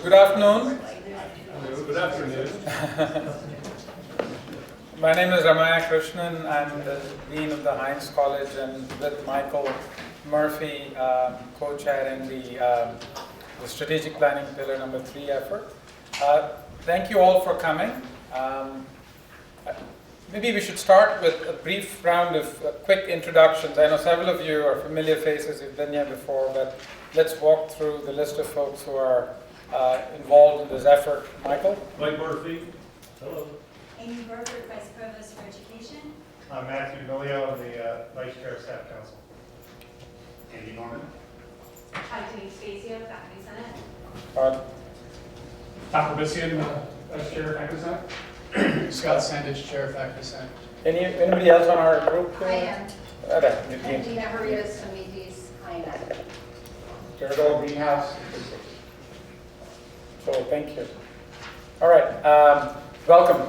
Good afternoon. Hello, good afternoon. My name is Ramaya Krishnan. I'm the Dean of the Heinz College and with Michael Murphy, co-chairing the Strategic Planning Pillar number 3 effort. Thank you all for coming. Maybe we should start with a brief round of quick introductions. I know several of you are familiar faces, you've been here before, but let's walk through the list of folks who are involved in this effort. Michael? Mike Murphy. Hello. Amy Burford, Vice Provost for Education. I'm Matthew Millio, I'm the Vice Chair of Staff Council. Andy Norman. Hi, Denise Fazio, Faculty Senate. Tom Robisian, Vice Chair, Faculty Senate. Scott Sandage, Chair, Faculty Senate. Anybody else on our group? I am. Okay. Dina Harias, Amitis, INET. Redouble Greenhouse. So thank you. All right, welcome.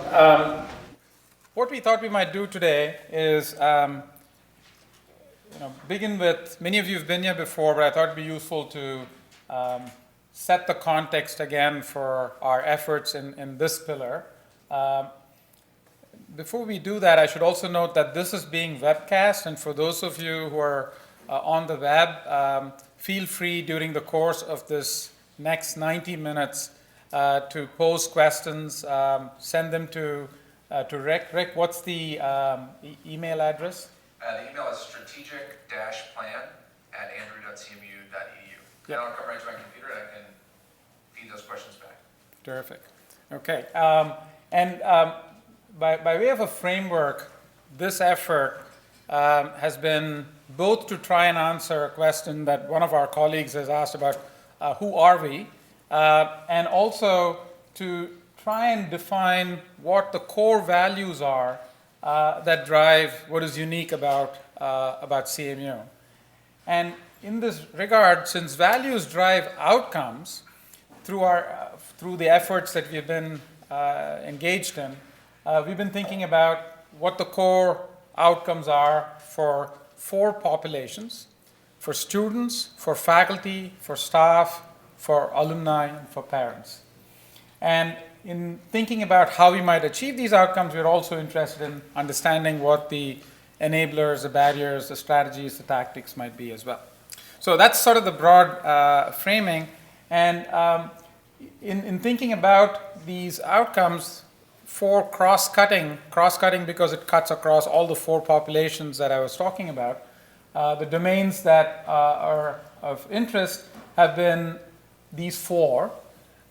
What we thought we might do today is begin with, many of you have been here before, but I thought it would be useful to set the context again for our efforts in this pillar. Before we do that, I should also note that this is being webcast, and for those of you who are on the web, feel free during the course of this next 90 minutes to pose questions, send them to Rick. Rick, what's the email address? The email is strategic-plan@andrew.cmu.edu. Yep. And I'll come right to my computer and I can feed those questions back. Terrific. Okay. By way of a framework, this effort has been both to try and answer a question that one of our colleagues has asked about who are we, and also to try and define what the core values are that drive what is unique about CMU. And in this regard, since values drive outcomes through the efforts that we've been engaged in, we've been thinking about what the core outcomes are for 4 populations: for students, for faculty, for staff, for alumni, and for parents. And in thinking about how we might achieve these outcomes, we're also interested in understanding what the enablers, the barriers, the strategies, the tactics might be as well. So that's sort of the broad framing. And in thinking about these outcomes, for cross-cutting because it cuts across all the 4 populations that I was talking about, the domains that are of interest have been these 4.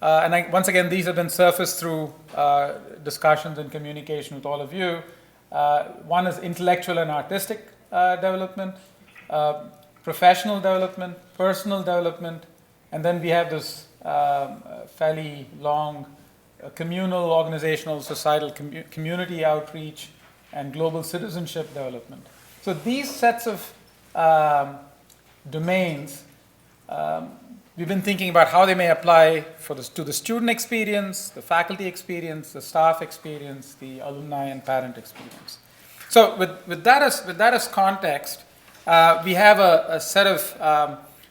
Once again, these have been surfaced through discussions and communication with all of you. One is intellectual and artistic development, professional development, personal development, and then we have this fairly long communal, organizational, societal, community outreach, and global citizenship development. So these sets of domains, we've been thinking about how they may apply to the student experience, the faculty experience, the staff experience, the alumni and parent experience. So with that as context, we have a set of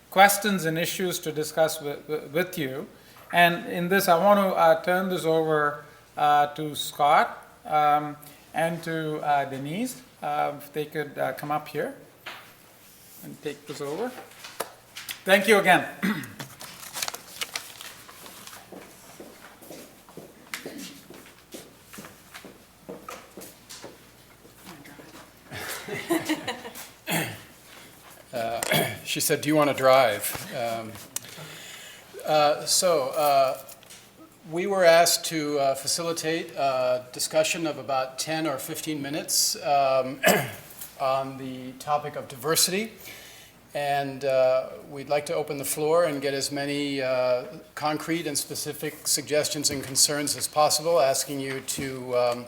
questions and issues to discuss with you. And in this, I want to turn this over to Scott and to Denise, if they could come up here and take this over. Thank you again. She said, "Do you want to drive?" We were asked to facilitate a discussion of about 10 or 15 minutes on the topic of diversity. And we'd like to open the floor and get as many concrete and specific suggestions and concerns as possible, asking you to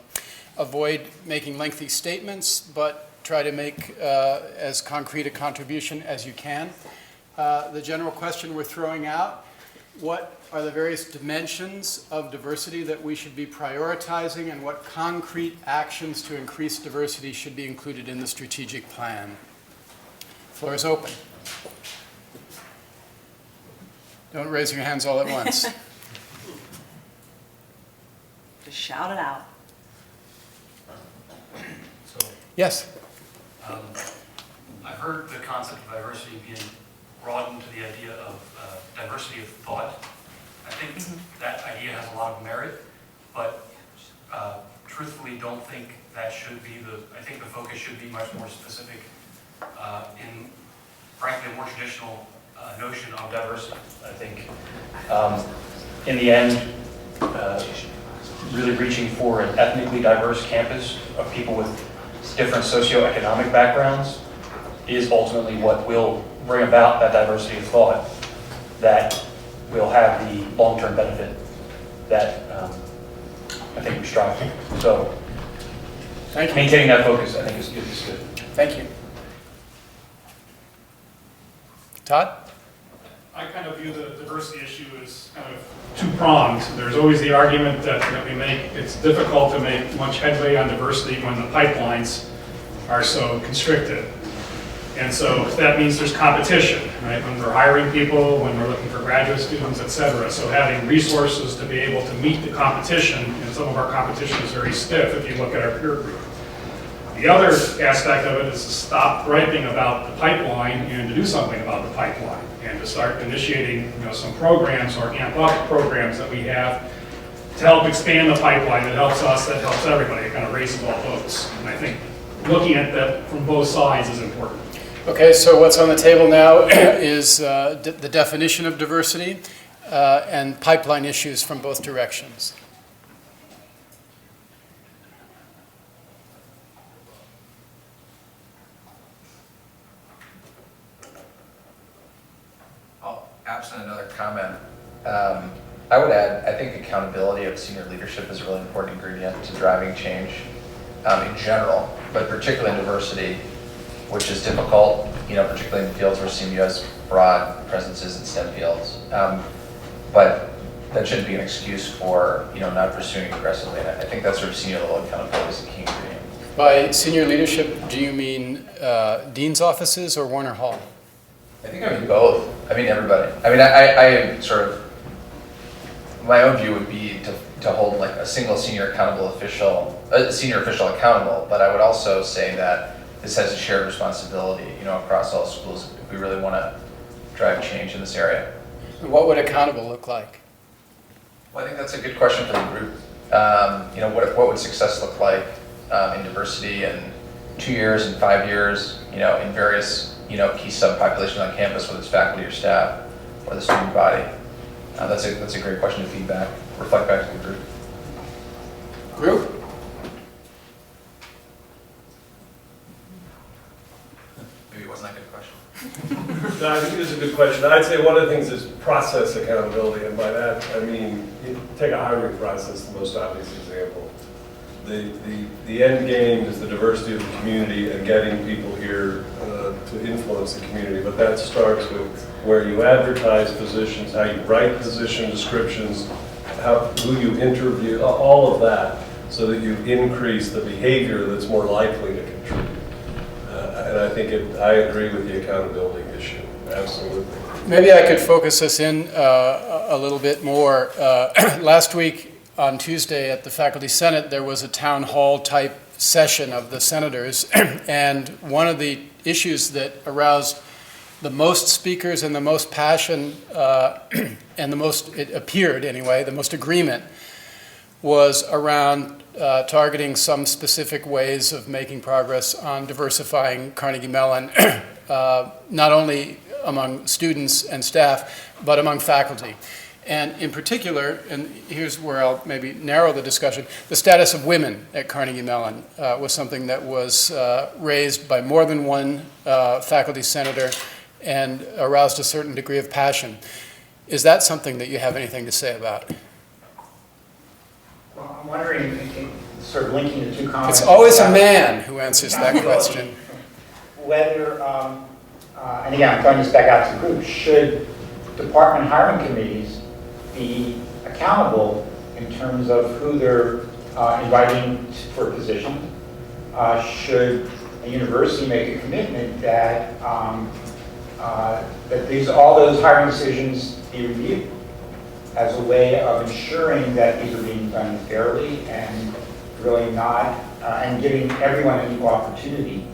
avoid making lengthy statements, but try to make as concrete a contribution as you can. The general question we're throwing out: what are the various dimensions of diversity that we should be prioritizing, and what concrete actions to increase diversity should be included in the strategic plan? Floor is open. Don't raise your hands all at once. Just shout it out. So, Yes? I've heard the concept of diversity being broadened to the idea of diversity of thought. I think that idea has a lot of merit, but truthfully don't think that should be I think the focus should be much more specific in, frankly, a more traditional notion of diversity. I think in the end, really reaching for an ethnically diverse campus of people with different socioeconomic backgrounds is ultimately what will bring about that diversity of thought that will have the long-term benefit that I think we strive for. So Thank you. maintaining that focus, I think, is good. Thank you. Todd? I kind of view the diversity issue as kind of two-pronged. There's always the argument that we make it's difficult to make much headway on diversity when the pipelines are so constricted. And so that means there's competition, right? When we're hiring people, when we're looking for graduate students, et cetera. So having resources to be able to meet the competition, and some of our competition is very stiff if you look at our peer group. The other aspect of it is to stop griping about the pipeline and to do something about the pipeline, and to start initiating, some programs or amp up programs that we have to help expand the pipeline. That helps us, that helps everybody. It kind of raises all boats. And I think looking at that from both sides is important. Okay, so what's on the table now is the definition of diversity and pipeline issues from both directions. Absent another comment, I would add, I think accountability of senior leadership is a really important ingredient to driving change in general, but particularly in diversity, which is difficult, particularly in fields where CMU has broad presences in STEM fields. But that shouldn't be an excuse for not pursuing aggressively. And I think that sort of senior level accountability is a key ingredient. By senior leadership, do you mean dean's offices or Warner Hall? I think I mean both. I mean everybody. I mean I sort of, my own view would be to hold like a single senior official accountable, but I would also say that this has a shared responsibility, across all schools if we really want to drive change in this area. What would accountable look like? Well, I think that's a good question for the group. What would success look like in diversity in 2 years and 5 years, in various, key subpopulations on campus, whether it's faculty or staff or the student body. That's a great question to feedback, reflect back to the group. Group? Maybe it wasn't that good a question. No, I think it is a good question. I'd say one of the things is process accountability, and by that I mean take a hiring process, the most obvious example. The end game is the diversity of the community and getting people here to influence the community, but that starts with where you advertise positions, how you write position descriptions, who you interview, all of that, so that you increase the behavior that's more likely to contribute. And I think I agree with the accountability issue, absolutely. Maybe I could focus us in a little bit more. Last week on Tuesday at the Faculty Senate, there was a town hall type session of the senators, and one of the issues that aroused the most speakers and the most passion and the most, it appeared anyway, the most agreement was around targeting some specific ways of making progress on diversifying Carnegie Mellon, not only among students and staff, but among faculty. And in particular, and here's where I'll maybe narrow the discussion, the status of women at Carnegie Mellon was something that was raised by more than one faculty senator and aroused a certain degree of passion. Is that something that you have anything to say about? Well, I'm wondering, sort of linking the two comments. It's always a man who answers that question. Whether, and again, I'm throwing this back out to the group, should department hiring committees be accountable in terms of who they're inviting for a position? Should a university make a commitment that all those hiring decisions be reviewed? as a way of ensuring that these are being done fairly and really not, and giving everyone an equal opportunity.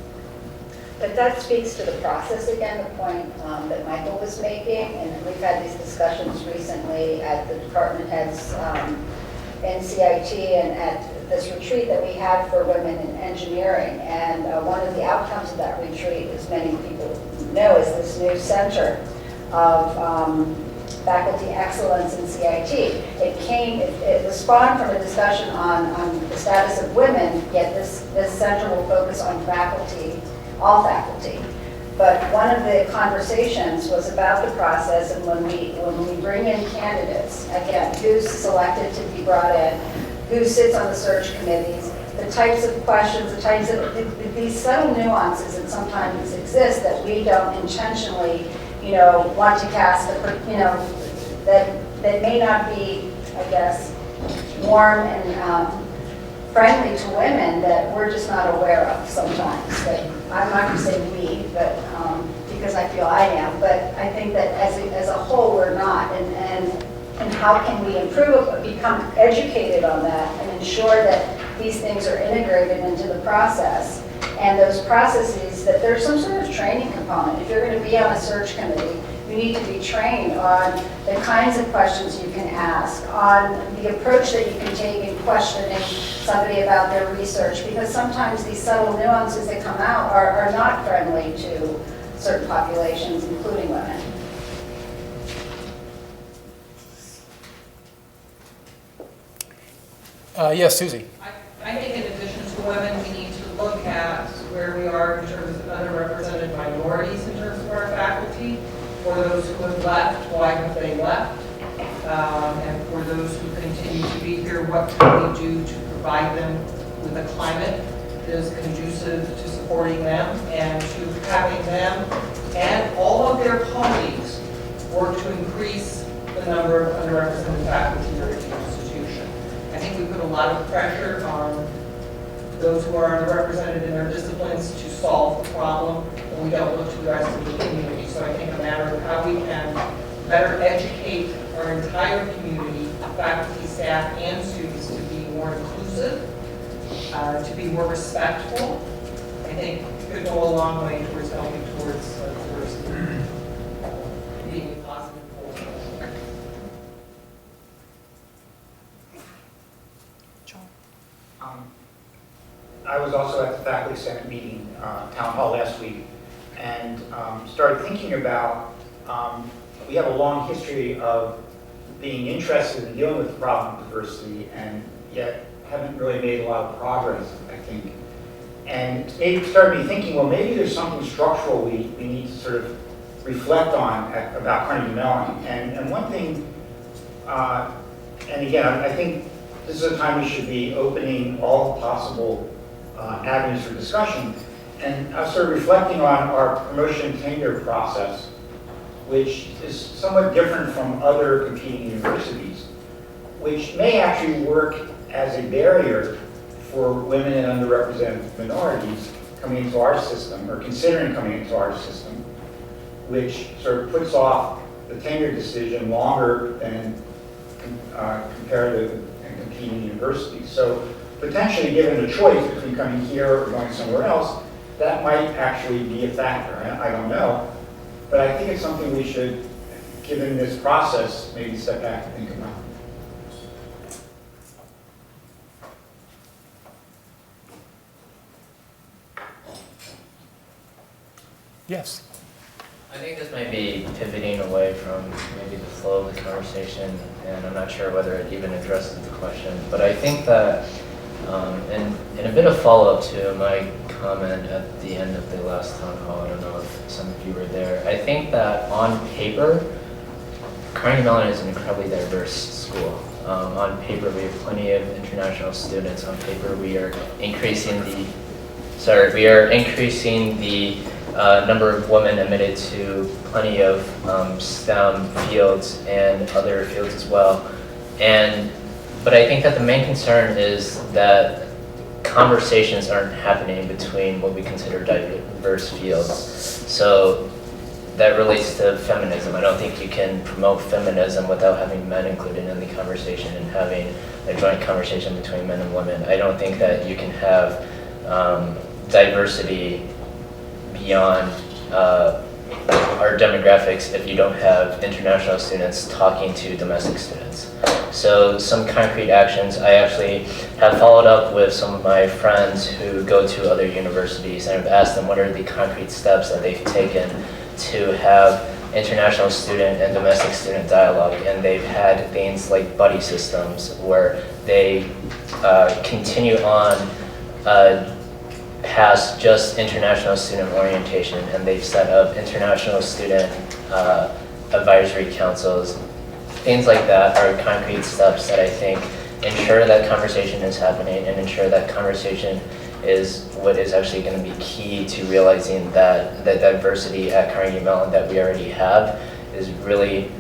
But that speaks to the process again, the point that Michael was making, and we've had these discussions recently at the department heads in CIT and at this retreat that we had for women in engineering. And one of the outcomes of that retreat, as many people know, is this new center of faculty excellence in CIT. It was spawned from a discussion on the status of women, yet this center will focus on faculty, all faculty. But one of the conversations was about the process, and when we bring in candidates, again, who's selected to be brought in, who sits on the search committees, the types of questions, the types of, these subtle nuances that sometimes exist that we don't intentionally, want to cast, that may not be, I guess, warm and friendly to women that we're just not aware of sometimes. That I'm not going to say we, but because I feel I am, but I think that as a whole we're not. And how can we improve, become educated on that, and ensure that these things are integrated into the process, and those processes, that there's some sort of training component. If you're going to be on a search committee, you need to be trained on the kinds of questions you can ask, on the approach that you can take in questioning somebody about their research, because sometimes these subtle nuances that come out are not friendly to certain populations, including women. Yes, Susie. I think in addition to women, we need to look at where we are in terms of underrepresented minorities in terms of our faculty. For those who have left, why have they left? And for those who continue to be here, what can we do to provide them with a climate that is conducive to supporting them and to having them and all of their colleagues work to increase the number of underrepresented faculty here at the institution. I think we put a lot of pressure on those who are underrepresented in their disciplines to solve the problem, and we don't look to the rest of the community. So I think a matter of how we can better educate our entire community, faculty, staff, and students to be more inclusive, to be more respectful, I think could go a long way towards helping towards being a positive force. I was also at the Faculty Senate meeting, town hall last week, and started thinking about, we have a long history of being interested in dealing with the problem of diversity, and yet haven't really made a lot of progress, I think. And it started me thinking, well, maybe there's something structural we need to sort of reflect on about Carnegie Mellon. And one thing, and again, I think this is a time we should be opening all possible avenues for discussion. And I was sort of reflecting on our promotion tenure process, which is somewhat different from other competing universities, which may actually work as a barrier for women and underrepresented minorities coming into our system, or considering coming into our system, which sort of puts off the tenure decision longer than comparative and competing universities. So potentially given a choice between coming here or going somewhere else, that might actually be a factor. I don't know, but I think it's something we should, given this process, maybe step back and think about. Yes. I think this might be pivoting away from maybe the flow of the conversation, and I'm not sure whether it even addresses the question, but I think that, in a bit of follow-up to my comment at the end of the last town hall, I don't know if some of you were there, I think that on paper, Carnegie Mellon is an incredibly diverse school. On paper, we have plenty of international students. On paper, we are increasing the number of women admitted to plenty of STEM fields and other fields as well. But I think that the main concern is that conversations aren't happening between what we consider diverse fields. So that relates to feminism. I don't think you can promote feminism without having men included in the conversation and having a joint conversation between men and women. I don't think that you can have diversity beyond our demographics if you don't have international students talking to domestic students. So some concrete actions, I actually have followed up with some of my friends who go to other universities and have asked them what are the concrete steps that they've taken to have international student and domestic student dialogue, and they've had things like buddy systems where they continue on past just international student orientation, and they've set up international student advisory councils. Things like that are concrete steps that I think ensure that conversation is happening and ensure that conversation is what is actually going to be key to realizing that the diversity at Carnegie Mellon that we already have is really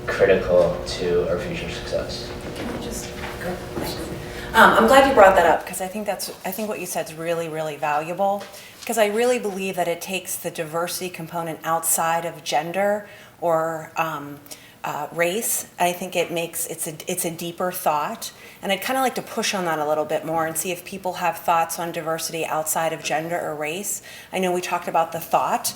critical to our future success. Can I just go? I'm glad you brought that up because I think what you said is really, really valuable, because I really believe that it takes the diversity component outside of gender or race. I think it's a deeper thought, and I'd kind of like to push on that a little bit more and see if people have thoughts on diversity outside of gender or race. I know we talked about the thought,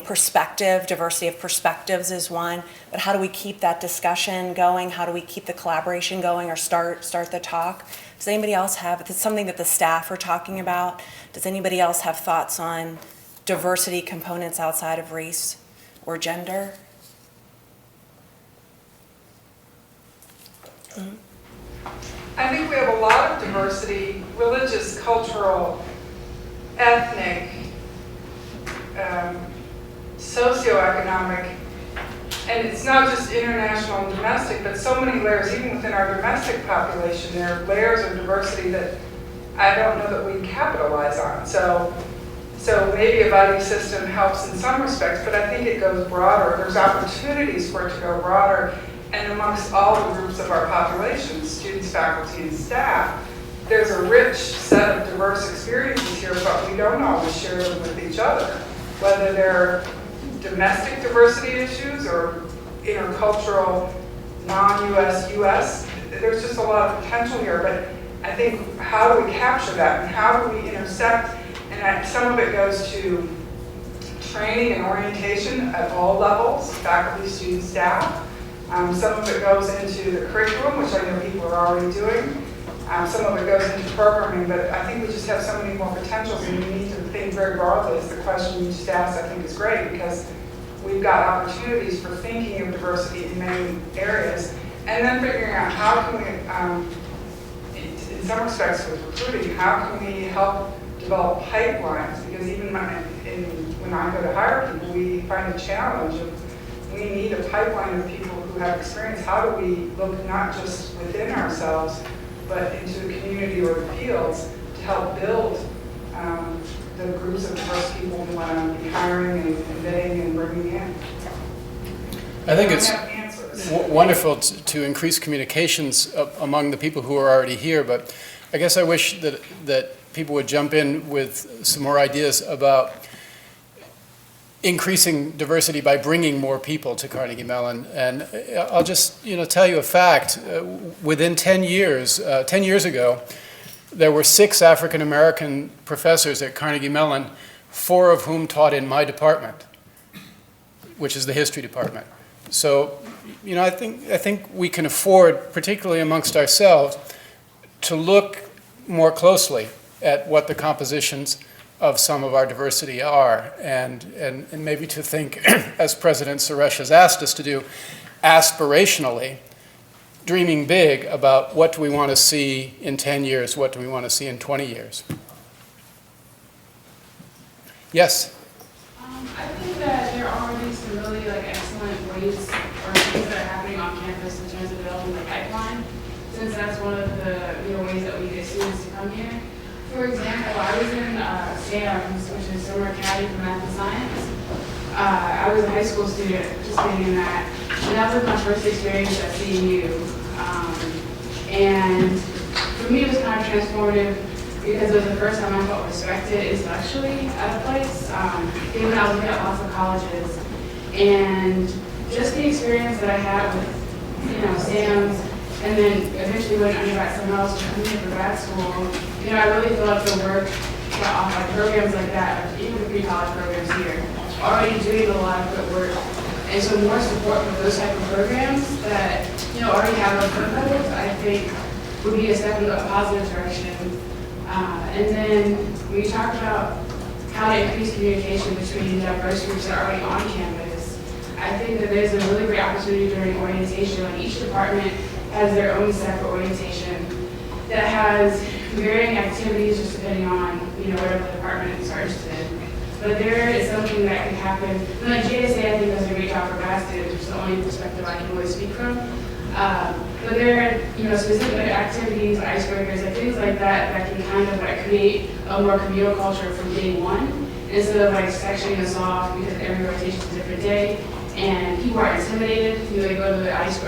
perspective, diversity of perspectives is one, but how do we keep that discussion going? How do we keep the collaboration going or start the talk? Does anybody else have, it's something that the staff are talking about, does anybody else have thoughts on diversity components outside of race or gender? I think we have a lot of diversity, religious, cultural, ethnic, socioeconomic, and it's not just international and domestic, but so many layers, even within our domestic population, there are layers of diversity that I don't know that we capitalize on. So maybe a buddy system helps in some respects, but I think it goes broader. There's opportunities for it to go broader. And amongst all the groups of our population, students, faculty, and staff, there's a rich set of diverse experiences here, but we don't always share them with each other. Whether they're domestic diversity issues or intercultural, non-US, US, there's just a lot of potential here, but I think how do we capture that and how do we intersect? And some of it goes to training and orientation at all levels, faculty, students, staff. Some of it goes into the curriculum, which I know people are already doing. Some of it goes into programming, but I think we just have so many more potentials and we need to think very broadly. As the question you just asked, I think is great because we've got opportunities for thinking of diversity in many areas and then figuring out how can we, in some respects with recruiting, how can we help develop pipelines? Because even when I go to hire people, we find a challenge of we need a pipeline of people who have experience. How do we look not just within ourselves, but into the community or the fields to help build the groups of diverse people we want to be hiring and vetting and bringing in? I think it's wonderful to increase communications among the people who are already here, but I guess I wish that people would jump in with some more ideas about increasing diversity by bringing more people to Carnegie Mellon. And I'll just tell you a fact. Within 10 years ago, there were 6 African American professors at Carnegie Mellon, 4 of whom taught in my department, which is the history department. So, I think we can afford, particularly amongst ourselves, to look more closely at what the compositions of some of our diversity are, and maybe to think, as President Suresh has asked us to do, aspirationally, dreaming big about what do we want to see in 10 years, what do we want to see in 20 years. Yes? I think that there are already some really excellent ways or things that are happening on campus in terms of developing the pipeline, since that's one of the ways that we get students to come here. For example, I was in SAMS, which is Summer Academy for Math and Science. I was a high school student participating in that, and that was my first experience at CMU. And for me, it was kind of transformative because it was the first time I felt respected intellectually at a place. Even when I was looking at lots of colleges, and just the experience that I had with, SAMS, and then eventually going undergrad somewhere else, coming here for grad school, I really feel like the work that off like programs like that, like even the pre-college programs here, already doing a lot of good work. And so more support for those type of programs that, already have a good levels, I think would be a step in a positive direction. And then when you talk about how to increase communication between diverse groups that are already on campus, I think that there's a really great opportunity during orientation. Like each department has their own separate orientation that has varying activities just depending on, whatever the department is interested in. But there is something that can happen. And like JSA, I think does a great job for grad students, which is the only perspective I can really speak from. But there are, specific activities, icebreakers, like things like that can kind of like create a more communal culture from day one, instead of like sectioning us off because every rotation is a different day. And people are intimidated. They go to the ice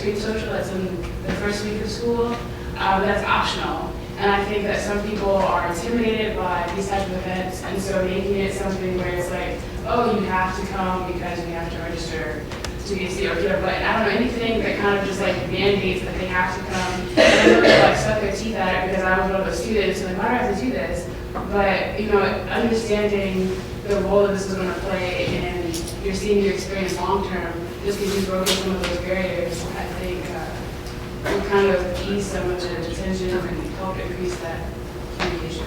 cream social that's in the first week of school. That's optional. And I think that some people are intimidated by these types of events, and so making it something where it's like, oh, you have to come because you have to register to be a student or get a button. I don't know, anything that kind of just like mandates that they have to come. And I know they like suck their teeth at it because I was one of those students, so like, why do I have to do this? But, understanding the role that this is going to play in your senior experience long term, just because you've broken some of those barriers, I think will kind of ease some of the tension and help increase that communication.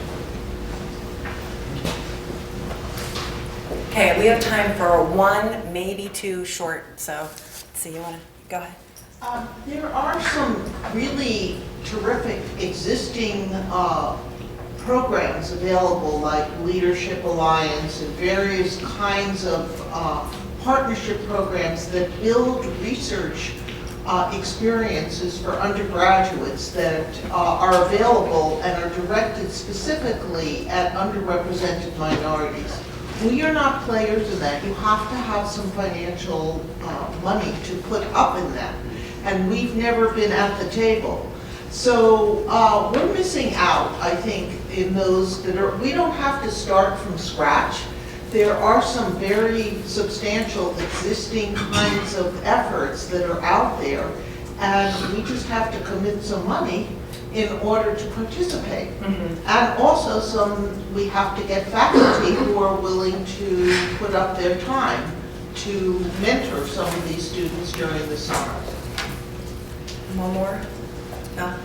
Okay, we have time for one, maybe two short, so let's see, you want to go ahead? There are some really terrific existing programs available, like Leadership Alliance and various kinds of partnership programs that build research experiences for undergraduates that are available and are directed specifically at underrepresented minorities. We are not players in that. You have to have some financial money to put up in that. And we've never been at the table. So we're missing out, I think, in those that are, we don't have to start from scratch. There are some very substantial existing kinds of efforts that are out there, and we just have to commit some money in order to participate. And also we have to get faculty who are willing to put up their time to mentor some of these students during the summer. One more? No?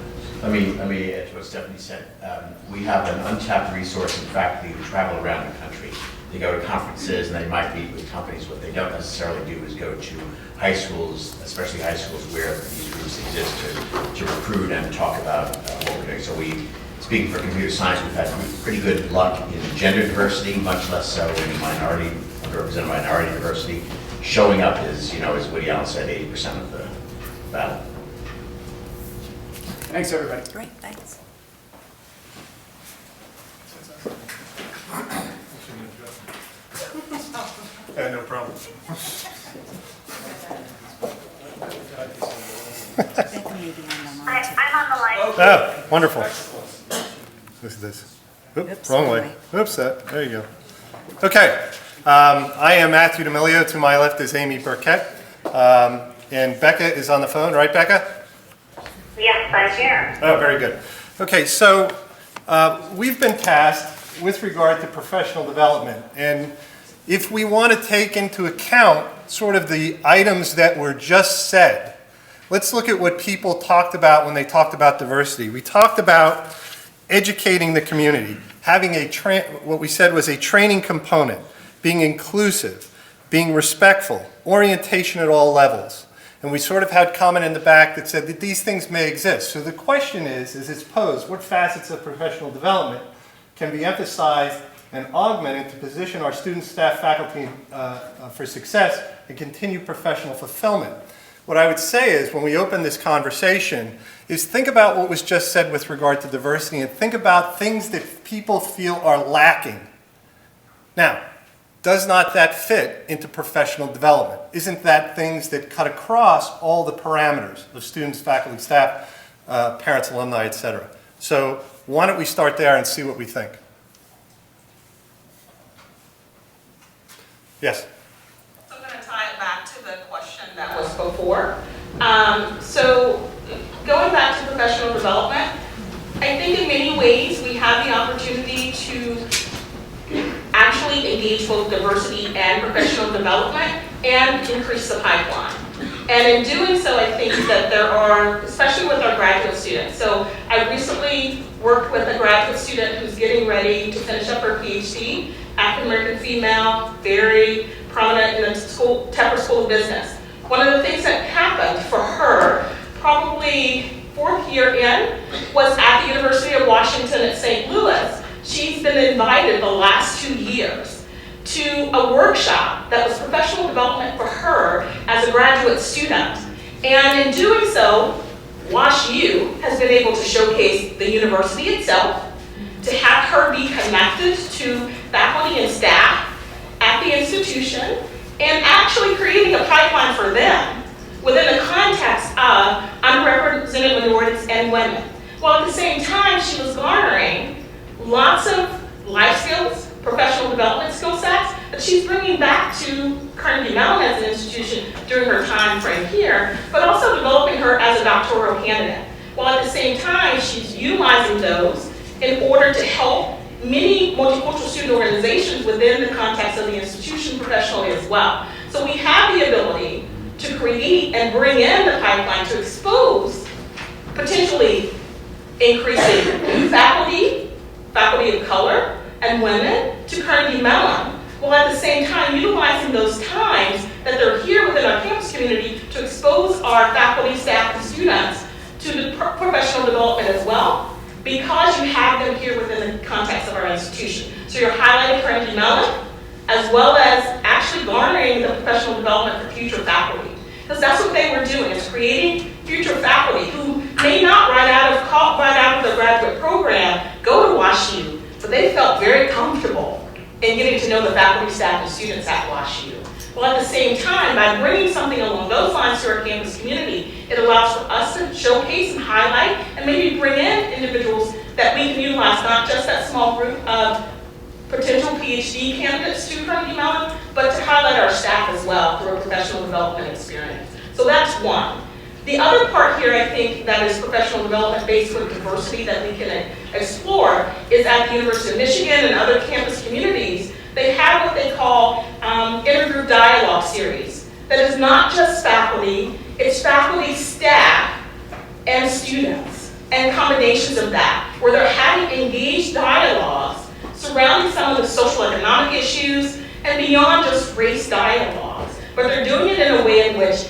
Let me add to what Stephanie said. We have an untapped resource in faculty who travel around the country. They go to conferences and they might meet with companies. What they don't necessarily do is go to high schools, especially high schools where these groups exist, to recruit and talk about what we're doing. So speaking for computer science, we've had pretty good luck in gender diversity, much less so in underrepresented minority diversity. Showing up is, as Woody Allen said, 80% of the battle. Thanks, everybody. Great, thanks. Yeah, no problem. I'm on the line. Oh, wonderful. This is this. Oops, wrong way. Oops, there you go. Okay, I am Matthew D'Amelio. To my left is Amy Burkett. And Becca is on the phone, right, Becca? Yes, I'm here. Oh, very good. Okay, so we've been tasked with regard to professional development. And if we want to take into account sort of the items that were just said, let's look at what people talked about when they talked about diversity. We talked about educating the community, having what we said was a training component, being inclusive, being respectful, orientation at all levels. And we sort of had comment in the back that said that these things may exist. So the question is, as it's posed, what facets of professional development can be emphasized and augmented to position our students, staff, faculty for success and continued professional fulfillment? What I would say is, when we open this conversation, is think about what was just said with regard to diversity and think about things that people feel are lacking. Now, does not that fit into professional development? Isn't that things that cut across all the parameters of students, faculty, staff, parents, alumni, etc.? So why don't we start there and see what we think? Yes? So I'm going to tie it back to the question that was before. So going back to professional development, I think in many ways we have the opportunity to actually engage both diversity and professional development and increase the pipeline. And in doing so, I think that there are, especially with our graduate students. So I recently worked with a graduate student who's getting ready to finish up her PhD, African-American female, very prominent in the Tepper School of Business. One of the things that happened for her, probably 4th year in, was at the University of Washington at St. Louis. She's been invited the last 2 years to a workshop that was professional development for her as a graduate student. And in doing so, WashU has been able to showcase the university itself, to have her be connected to faculty and staff at the institution, and actually creating a pipeline for them within the context of underrepresented minorities and women. While at the same time, she was garnering lots of life skills, professional development skill sets that she's bringing back to Carnegie Mellon as an institution during her time frame here, but also developing her as a doctoral candidate. While at the same time, she's utilizing those in order to help many multicultural student organizations within the context of the institution professionally as well. So we have the ability to create and bring in the pipeline to expose potentially increasing new faculty, faculty of color, and women to Carnegie Mellon, while at the same time utilizing those times that they're here within our campus community to expose our faculty, staff, and students to the professional development as well, because you have them here within the context of our institution. So you're highlighting Carnegie Mellon, as well as actually garnering the professional development for future faculty. Because that's what they were doing, is creating future faculty who may not right out of the graduate program go to WashU, but they felt very comfortable in getting to know the faculty, staff, and students at WashU. Well, at the same time, by bringing something along those lines to our campus community, it allows for us to showcase and highlight and maybe bring in individuals that we can utilize, not just that small group of potential PhD candidates to Carnegie Mellon, but to highlight our staff as well through a professional development experience. So that's one. The other part here, I think, that is professional development based with diversity that we can explore is at the University of Michigan and other campus communities. They have what they call intergroup dialogue series. That is not just faculty, it's faculty, staff, and students, and combinations of that, where they're having engaged dialogues surrounding some of the social economic issues and beyond just race dialogues. But they're doing it in a way in which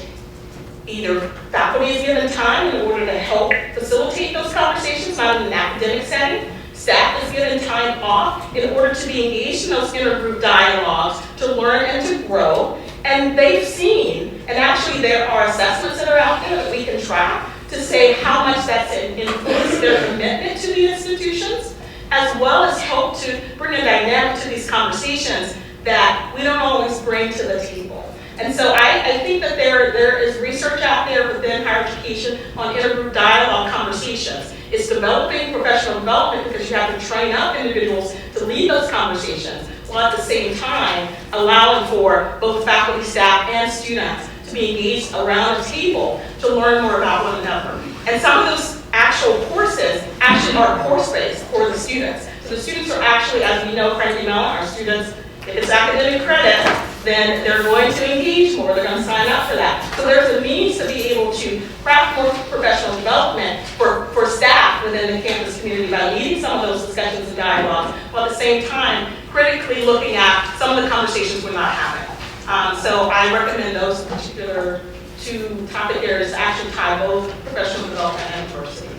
either faculty is given time in order to help facilitate those conversations, not in an academic setting. Staff is given time off in order to be engaged in those intergroup dialogues, to learn and to grow. And they've seen, and actually there are assessments that are out there that we can track to say how much that's influenced their commitment to the institutions, as well as help to bring a dynamic to these conversations that we don't always bring to the table. And so I think that there is research out there within higher education on intergroup dialogue conversations. It's developing professional development because you have to train up individuals to lead those conversations, while at the same time allowing for both faculty, staff, and students to be engaged around a table to learn more about one another. And some of those actual courses actually are course-based for the students. So the students are actually, as we know, Carnegie Mellon, our students, if it's academic credit, then they're going to engage more, they're going to sign up for that. So there's a means to be able to craft more professional development for staff within the campus community by leading some of those discussions and dialogues, while at the same time critically looking at some of the conversations we're not having. So I recommend those particular two topic areas actually tie both professional development and diversity.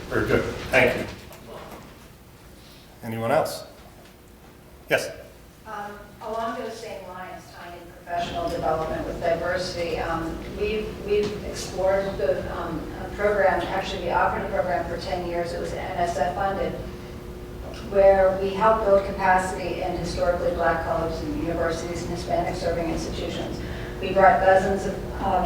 Very good, thank you. Anyone else? Yes? Along those same lines, tying in professional development with diversity, we've explored the program, actually we offered a program for 10 years, it was NSF funded, where we help build capacity in historically black colleges and universities and Hispanic serving institutions. We brought dozens of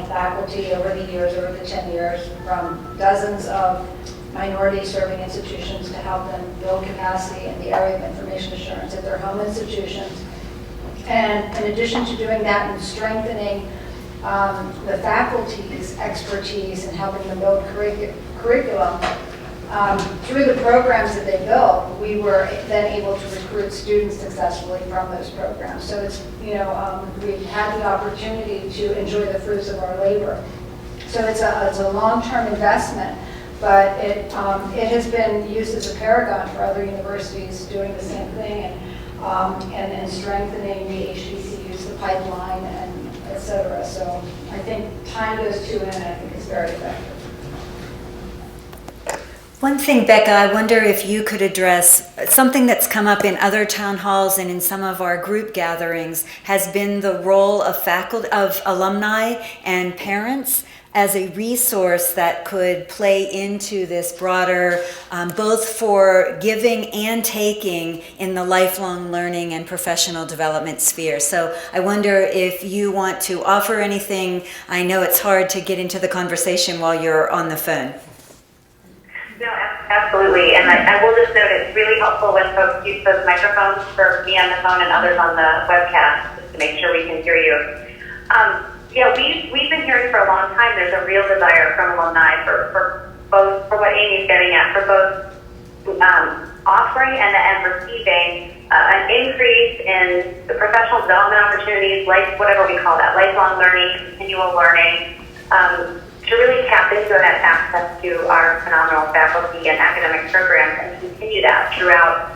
faculty over the years, over the 10 years, from dozens of minority serving institutions to help them build capacity in the area of information assurance at their home institutions. And in addition to doing that and strengthening the faculty's expertise and helping them build curriculum, through the programs that they built, we were then able to recruit students successfully from those programs. So it's, we've had the opportunity to enjoy the fruits of our labor. So it's a long-term investment, but it has been used as a paragon for other universities doing the same thing and strengthening the HBCUs, the pipeline, and et cetera. So I think time goes to it, and I think it's very effective. One thing, Becca, I wonder if you could address something that's come up in other town halls and in some of our group gatherings has been the role of faculty, of alumni and parents as a resource that could play into this broader, both for giving and taking in the lifelong learning and professional development sphere. So I wonder if you want to offer anything. I know it's hard to get into the conversation while you're on the phone. No, absolutely. And I will just note it's really helpful when folks use those microphones for me on the phone and others on the webcast, just to make sure we can hear you. We've been hearing for a long time there's a real desire from alumni for both, for what Amy's getting at, for both offering and receiving an increase in the professional development opportunities, like whatever we call that, lifelong learning, continual learning, to really tap into and have access to our phenomenal faculty and academic programs and continue that throughout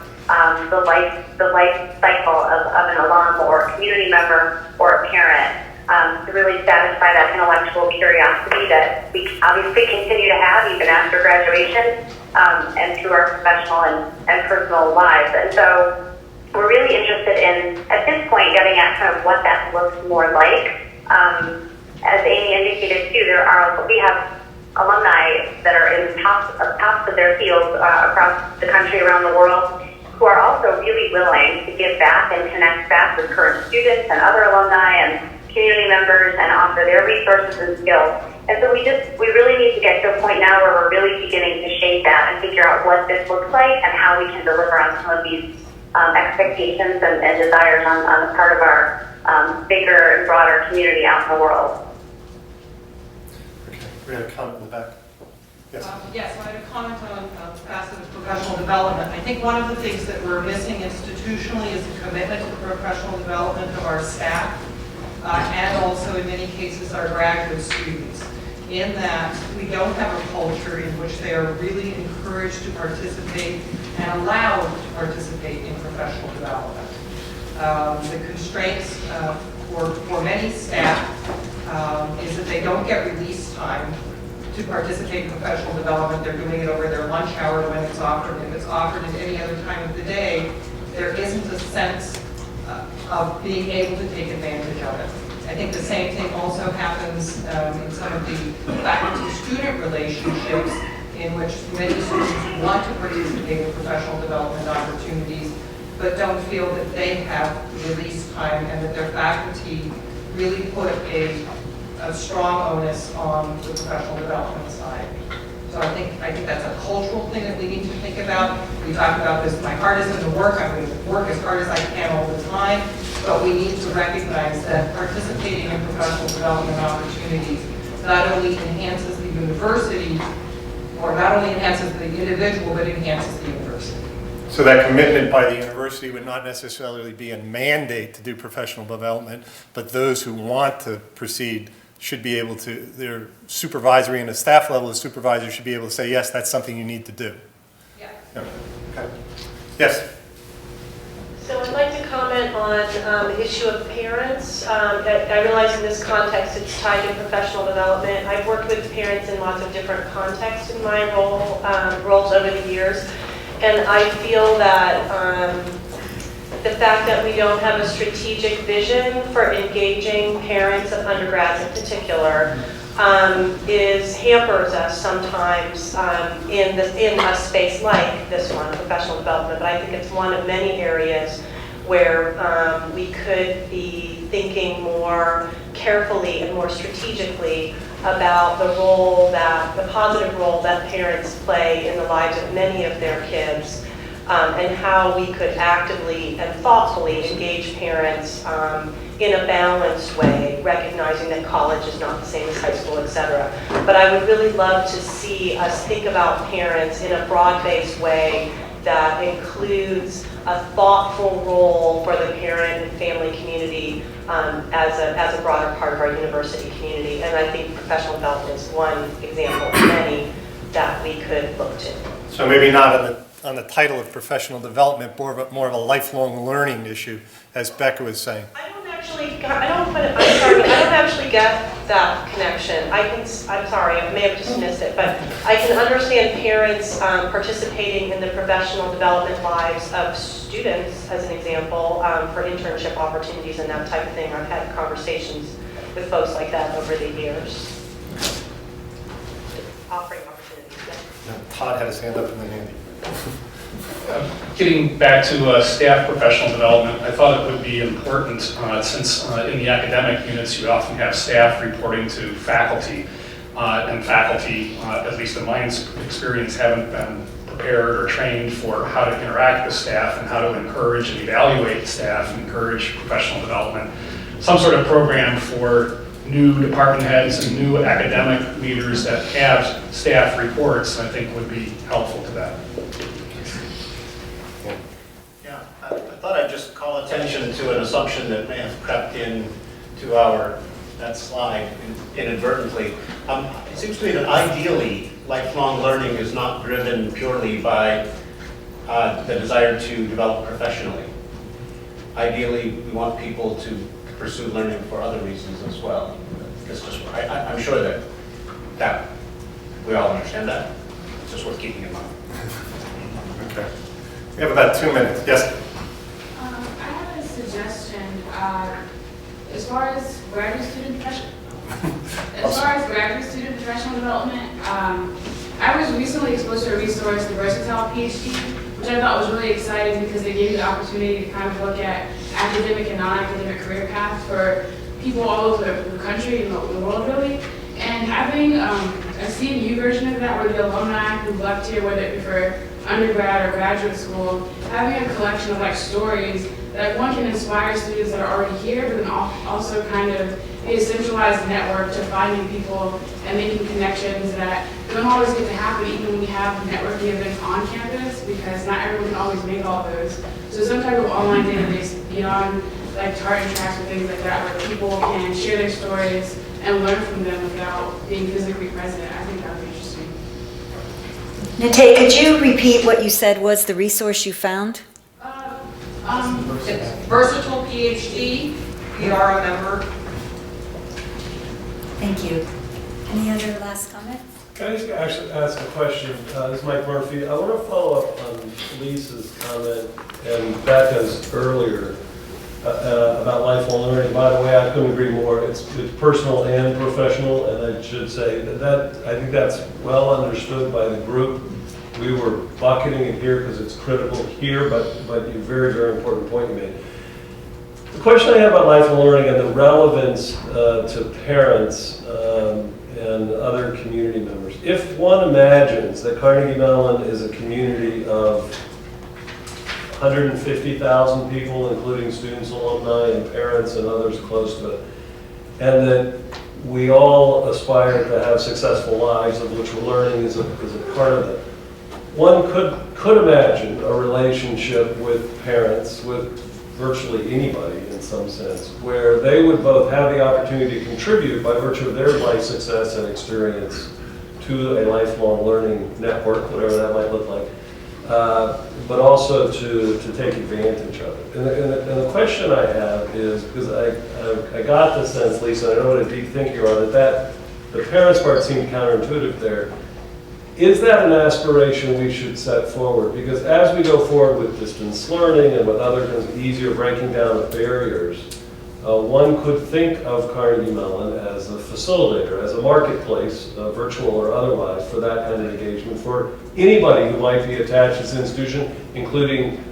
the life cycle of an alum or a community member or a parent, to really satisfy that intellectual curiosity that we obviously continue to have even after graduation and through our professional and personal lives. And so we're really interested in, at this point, getting at kind of what that looks more like. As Amy indicated too, we have alumni that are in the tops of their fields across the country, around the world, who are also really willing to give back and connect back with current students and other alumni and community members and offer their resources and skills. And so we really need to get to a point now where we're really beginning to shape that and figure out what this looks like and how we can deliver on some of these expectations and desires on the part of our bigger and broader community out in the world. We had a comment in the back. Yes. Yes, so I had a comment on facet of professional development. I think one of the things that we're missing institutionally is a commitment to the professional development of our staff and also in many cases our graduate students, in that we don't have a culture in which they are really encouraged to participate and allowed to participate in professional development. The constraints for many staff is that they don't get release time to participate in professional development. They're doing it over their lunch hour when it's offered. If it's offered at any other time of the day, there isn't a sense of being able to take advantage of it. I think the same thing also happens in some of the faculty-student relationships in which many students want to participate in professional development opportunities, but don't feel that they have release time and that their faculty really put a strong onus on the professional development side. So I think that's a cultural thing that we need to think about. We talk about this, my heart is in the work, I'm going to work as hard as I can all the time, but we need to recognize that participating in professional development opportunities not only enhances the university, or not only enhances the individual, but enhances the university. So that commitment by the university would not necessarily be a mandate to do professional development, but those who want to proceed should be able to, their supervisory and the staff level of supervisors should be able to say, yes, that's something you need to do. Yeah. Okay. Yes. So I'd like to comment on the issue of parents. I realize in this context it's tied to professional development. I've worked with parents in lots of different contexts in my roles over the years, and I feel that the fact that we don't have a strategic vision for engaging parents of undergrads in particular hampers us sometimes in a space like this one, professional development. But I think it's one of many areas where we could be thinking more carefully and more strategically about the role that the positive role that parents play in the lives of many of their kids, and how we could actively and thoughtfully engage parents in a balanced way, recognizing that college is not the same as high school, etc. But I would really love to see us think about parents in a broad-based way that includes a thoughtful role for the parent and family community as a broader part of our university community. And I think professional development is one example of many that we could look to. So maybe not on the title of professional development, more of a lifelong learning issue, as Becca was saying. I don't actually get that connection. I'm sorry, I may have just missed it, but I can understand parents participating in the professional development lives of students, as an example, for internship opportunities and that type of thing. I've had conversations with folks like that over the years. Offering opportunities, yeah. Todd had his hand up and then Andy. Getting back to staff professional development, I thought it would be important since in the academic units you often have staff reporting to faculty, and faculty, at least in my experience, haven't been prepared or trained for how to interact with staff and how to encourage and evaluate staff, encourage professional development. Some sort of program for new department heads and new academic leaders that have staff reports, I think would be helpful to that. Yeah, I thought I'd just call attention to an assumption that may have crept in to that slide inadvertently. It seems to me that ideally, lifelong learning is not driven purely by the desire to develop professionally. Ideally, we want people to pursue learning for other reasons as well. I'm sure that we all understand that. It's just worth keeping in mind. Okay. We have about 2 minutes. Yes? I have a suggestion. As far as graduate student professional development, I was recently exposed to a resource, the Versatile PhD, which I thought was really exciting because it gave you the opportunity to kind of look at academic and non-academic career paths for people all over the country and the world, really. And having a CMU version of that, where the alumni who left here, whether it be for undergrad or graduate school, having a collection of stories that one can inspire students that are already here, but then also kind of be a centralized network to finding people and making connections that don't always get to happen even when we have networking events on campus, because not everyone can always make all those. So some type of online database beyond target tracks or things like that, where people can share their stories and learn from them without being physically present. I think that would be interesting. Nate, could you repeat what you said was the resource you found? It's Versatile PhD. We are a member. Thank you. Any other last comments? Can I just actually ask a question? This is Mike Murphy. I want to follow up on Lisa's comment and Becca's earlier about lifelong learning. By the way, I couldn't agree more. It's personal and professional, and I should say that I think that's well understood by the group. We were bucketing it here because it's critical here, but a very, very important point you made. The question I have about lifelong learning and the relevance to parents and other community members. If one imagines that Carnegie Mellon is a community of 150,000 people, including students, alumni, and parents, and others close to it, and that we all aspire to have successful lives, of which learning is a part of it, one could imagine a relationship with parents, with virtually anybody in some sense, where they would both have the opportunity to contribute by virtue of their life success and experience to a lifelong learning network, whatever that might look like, but also to take advantage of it. And the question I have is, because I got the sense, Lisa, I know what a deep thinker you are, that the parents part seemed counterintuitive there. Is that an aspiration we should set forward? Because as we go forward with distance learning and with other kinds of easier breaking down of barriers, one could think of Carnegie Mellon as a facilitator, as a marketplace, virtual or otherwise, for that kind of engagement for anybody who might be attached to this institution, including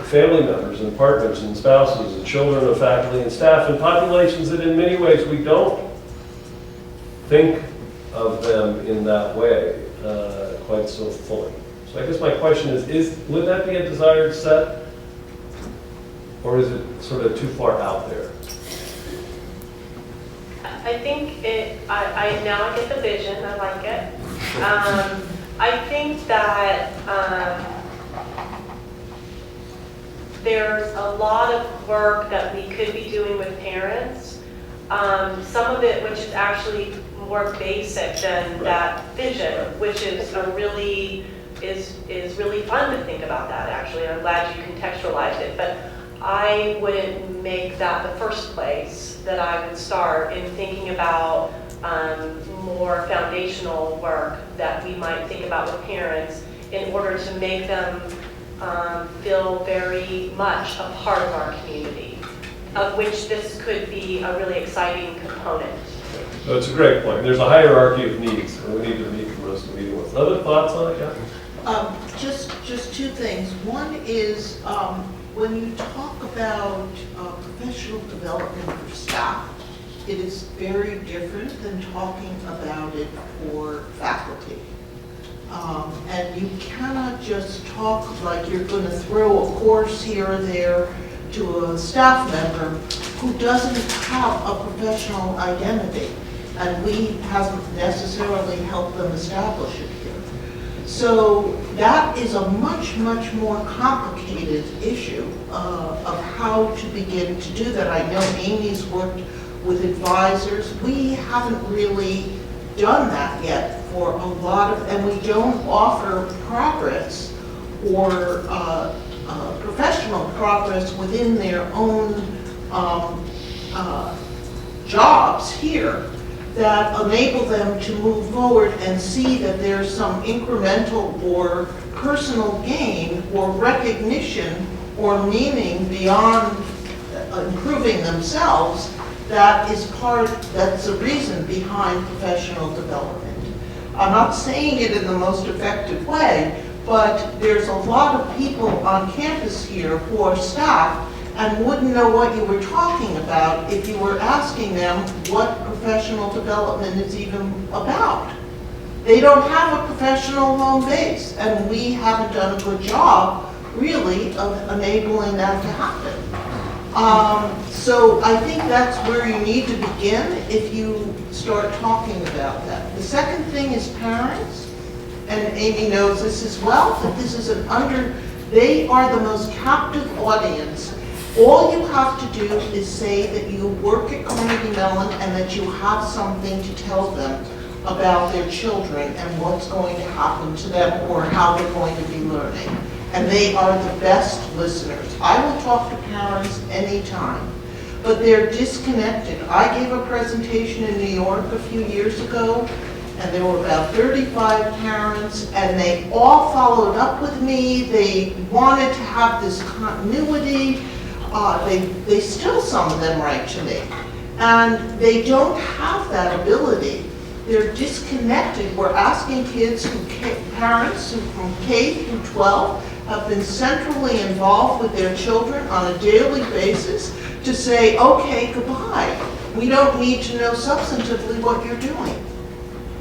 family members and partners and spouses and children of faculty and staff and populations that in many ways we don't think of them in that way quite so fully. So I guess my question is would that be a desired set, or is it sort of too far out there? I think now I get the vision, I like it. I think that there's a lot of work that we could be doing with parents. Some of it which is actually more basic than that vision, which is really fun to think about that actually. I'm glad you contextualized it, but I wouldn't make that the first place that I would start in thinking about more foundational work that we might think about with parents in order to make them feel very much a part of our community, of which this could be a really exciting component. So it's a great point. There's a hierarchy of needs, and we need to meet the most immediate ones. Other thoughts on it, Kathy? Just two things. One is when you talk about professional development for staff, it is very different than talking about it for faculty. And you cannot just talk like you're going to throw a course here or there to a staff member who doesn't have a professional identity, and we haven't necessarily helped them establish it here. So that is a much, much more complicated issue of how to begin to do that. I know Amy's worked with advisors. We haven't really done that yet for a lot of, and we don't offer progress or professional progress within their own jobs here that enable them to move forward and see that there's some incremental or personal gain or recognition or meaning beyond improving themselves that's the reason behind professional development. I'm not saying it in the most effective way, but there's a lot of people on campus here who are staff and wouldn't know what you were talking about if you were asking them what professional development is even about. They don't have a professional home base, and we haven't done a good job, really, of enabling that to happen. So I think that's where you need to begin if you start talking about that. The second thing is parents, and Amy knows this as well, that this is they are the most captive audience. All you have to do is say that you work at Carnegie Mellon and that you have something to tell them about their children and what's going to happen to them or how they're going to be learning. And they are the best listeners. I will talk to parents anytime, but they're disconnected. I gave a presentation in New York a few years ago, and there were about 35 parents, and they all followed up with me. They wanted to have this continuity. They still, some of them, write to me. And they don't have that ability. They're disconnected. We're asking parents who from K through 12 have been centrally involved with their children on a daily basis to say, okay, goodbye. We don't need to know substantively what you're doing.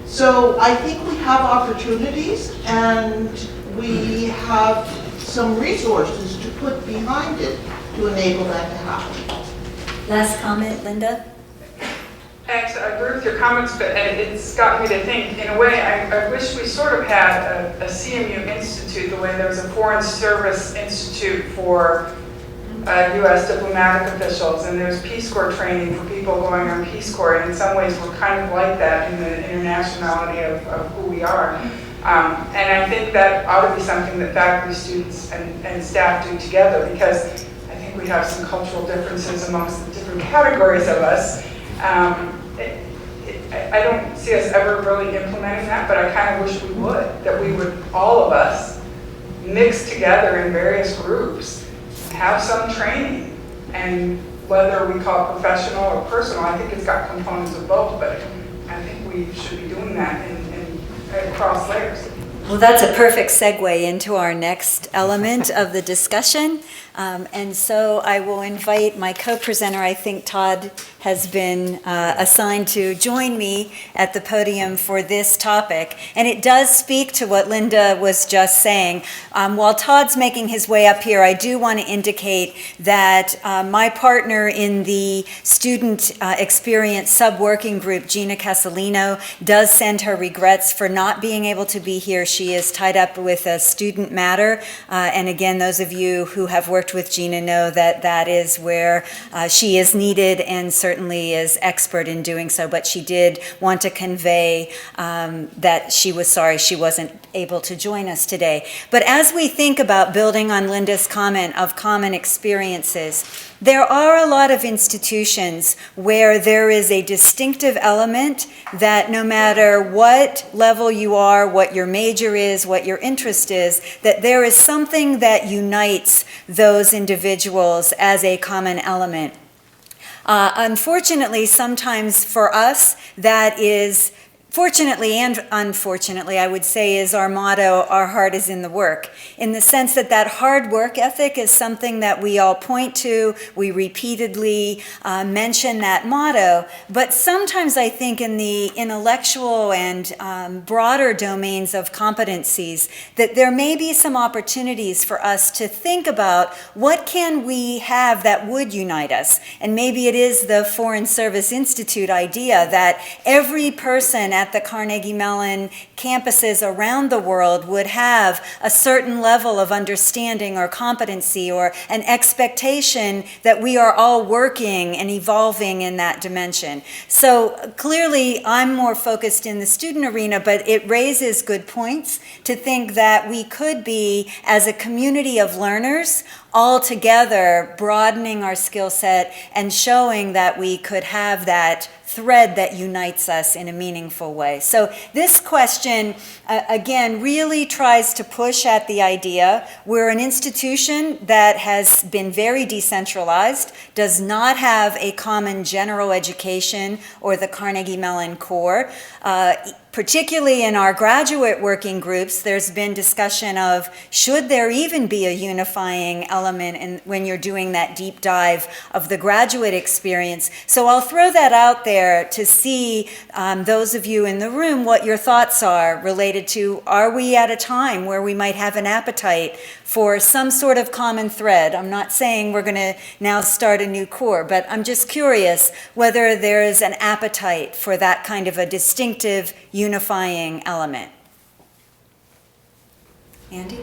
So I think we have opportunities and we have some resources to put behind it to enable that to happen. Last comment, Linda? Actually, I agree with your comments, but it's got me to think. In a way, I wish we sort of had a CMU Institute, the way there's a Foreign Service Institute for U.S. diplomatic officials, and there's Peace Corps training for people going on Peace Corps, and in some ways we're kind of like that in the internationality of who we are. And I think that ought to be something that faculty, students, and staff do together, because I think we have some cultural differences amongst the different categories of us. I don't see us ever really implementing that, but I kind of wish we would, that we would, all of us, mix together in various groups, have some training, and whether we call it professional or personal, I think it's got components of both, but I think we should be doing that across layers. Well, that's a perfect segue into our next element of the discussion. And so I will invite my co-presenter, I think Todd has been assigned to join me at the podium for this topic. And it does speak to what Linda was just saying. While Todd's making his way up here, I do want to indicate that my partner in the student experience sub-working group, Gina Casalino, does send her regrets for not being able to be here. She is tied up with a student matter. And again, those of you who have worked with Gina know that that is where she is needed and certainly is expert in doing so. But she did want to convey that she was sorry she wasn't able to join us today. But as we think about building on Linda's comment of common experiences, there are a lot of institutions where there is a distinctive element that no matter what level you are, what your major is, what your interest is, that there is something that unites those individuals as a common element. Unfortunately, sometimes for us, that is, fortunately and unfortunately, I would say, is our motto, our heart is in the work, in the sense that that hard work ethic is something that we all point to, we repeatedly mention that motto, but sometimes I think in the intellectual and broader domains of competencies, that there may be some opportunities for us to think about what can we have that would unite us, and maybe it is the Foreign Service Institute idea that every person at the Carnegie Mellon campuses around the world would have a certain level of understanding or competency or an expectation that we are all working and evolving in that dimension. So clearly I'm more focused in the student arena, but it raises good points to think that we could be, as a community of learners, all together broadening our skill set and showing that we could have that thread that unites us in a meaningful way. So this question, again, really tries to push at the idea we're an institution that has been very decentralized, does not have a common general education or the Carnegie Mellon core. Particularly in our graduate working groups, there's been discussion of should there even be a unifying element when you're doing that deep dive of the graduate experience. So I'll throw that out there to see those of you in the room what your thoughts are related to, are we at a time where we might have an appetite for some sort of common thread? I'm not saying we're going to now start a new core, but I'm just curious whether there is an appetite for that kind of a distinctive unifying element. Andy?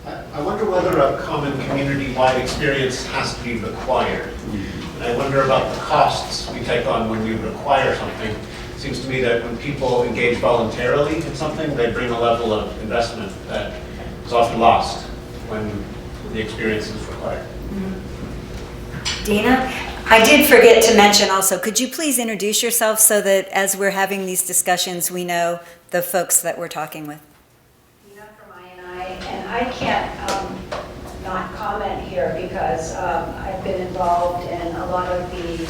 I wonder whether a common community-wide experience has to be required. And I wonder about the costs we take on when we require something. It seems to me that when people engage voluntarily in something, they bring a level of investment that is often lost when the experience is required. Dina? I did forget to mention also, could you please introduce yourself so that as we're having these discussions, we know the folks that we're talking with? And I can't not comment here because I've been involved in a lot of the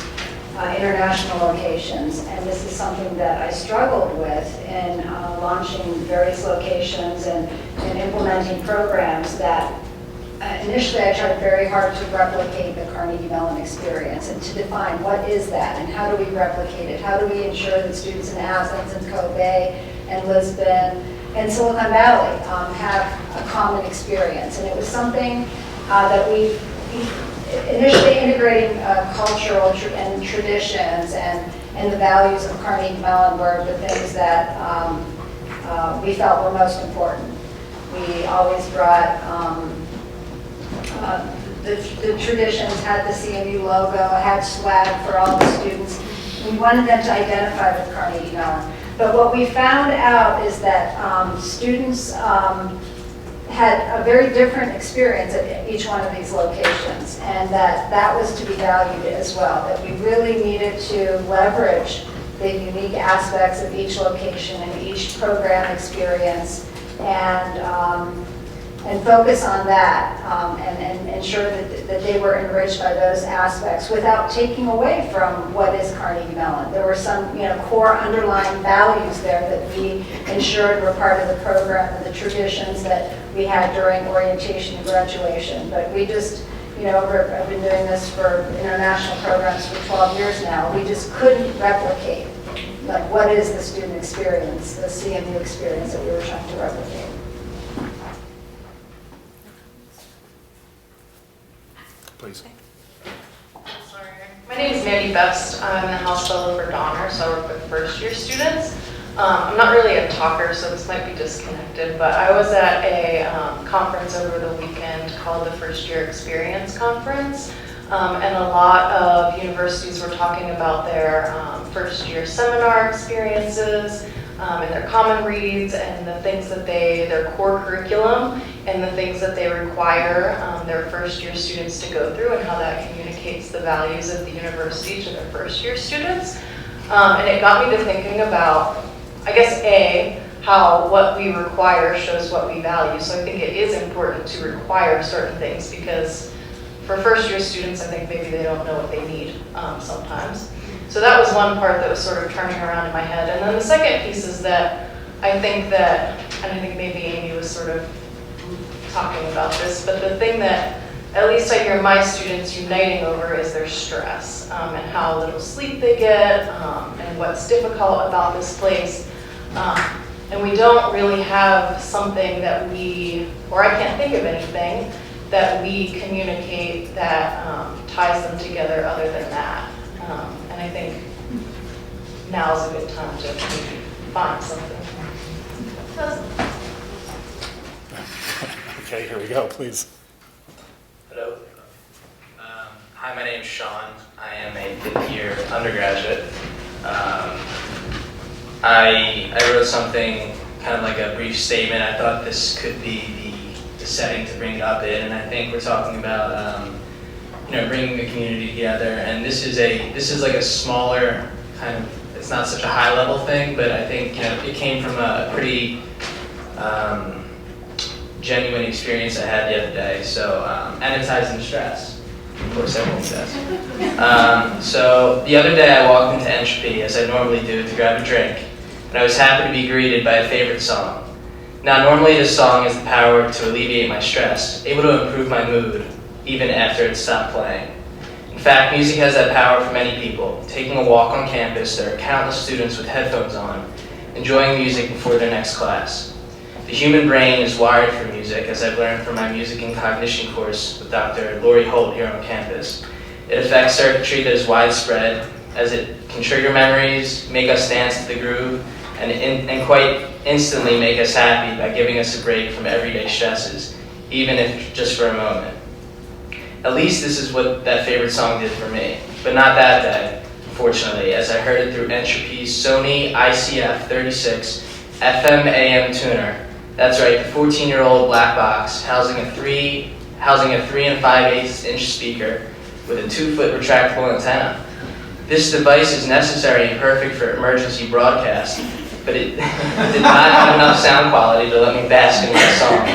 international locations, and this is something that I struggled with in launching various locations and implementing programs that initially I tried very hard to replicate the Carnegie Mellon experience and to define what is that and how do we replicate it, how do we ensure that students in Athens and Kobe and Lisbon and Silicon Valley have a common experience. And it was something that we initially integrating cultural and traditions and the values of Carnegie Mellon were the things that we felt were most important. We always brought the traditions, had the CMU logo, had swag for all the students. We wanted them to identify with Carnegie Mellon. But what we found out is that students had a very different experience at each one of these locations, and that was to be valued as well, that we really needed to leverage the unique aspects of each location and each program experience and focus on that and ensure that they were enriched by those aspects without taking away from what is Carnegie Mellon. There were some core underlying values there that we ensured were part of the program and the traditions that we had during orientation and graduation. But we just I've been doing this for international programs for 12 years now. We just couldn't replicate, like, what is the student experience, the CMU experience that we were trying to replicate. Please. My name is Mandy Best. I'm the House Fellow for Donner, so I work with first-year students. I'm not really a talker, so this might be disconnected, but I was at a conference over the weekend called the First Year Experience Conference, and a lot of universities were talking about their first-year seminar experiences, and their common reads, and the things that their core curriculum, and the things that they require their first-year students to go through, and how that communicates the values of the university to their first-year students. And it got me to thinking about, I guess, how what we require shows what we value. So I think it is important to require certain things, because for first-year students, I think maybe they don't know what they need sometimes. So that was one part that was sort of turning around in my head. And then the second piece is that I think that, and I think maybe Amy was sort of talking about this, but the thing that at least I hear my students uniting over is their stress, and how little sleep they get, and what's difficult about this place. And we don't really have something that or I can't think of anything that we communicate that ties them together other than that. And I think now is a good time to find something. Okay, here we go, please. Hello. Hi, my name is Sean. I am a fifth-year undergraduate. I wrote something, kind of like a brief statement. I thought this could be the setting to bring it up in, and I think we're talking about bringing the community together. And this is like a smaller kind of, it's not such a high-level thing, but I think it came from a pretty genuine experience I had the other day. So, and it ties into stress. Of course, everyone does. So the other day I walked into Entropy, as I normally do, to grab a drink, and I was happy to be greeted by a favorite song. Now, normally this song has the power to alleviate my stress, able to improve my mood, even after it stopped playing. In fact, music has that power for many people. Taking a walk on campus, there are countless students with headphones on, enjoying music before their next class. The human brain is wired for music, as I've learned from my music and cognition course with Dr. Lori Holt here on campus. It affects circuitry that is widespread, as it can trigger memories, make us dance to the groove, and quite instantly make us happy by giving us a break from everyday stresses, even if just for a moment. At least this is what that favorite song did for me, but not that day, unfortunately, as I heard it through Entropy's Sony ICF 36 FM AM tuner. That's right, the 14-year-old black box housing a 3 5/8 inch speaker with a 2-foot retractable antenna. This device is necessary and perfect for emergency broadcast, but it did not have enough sound quality to let me bask in my song.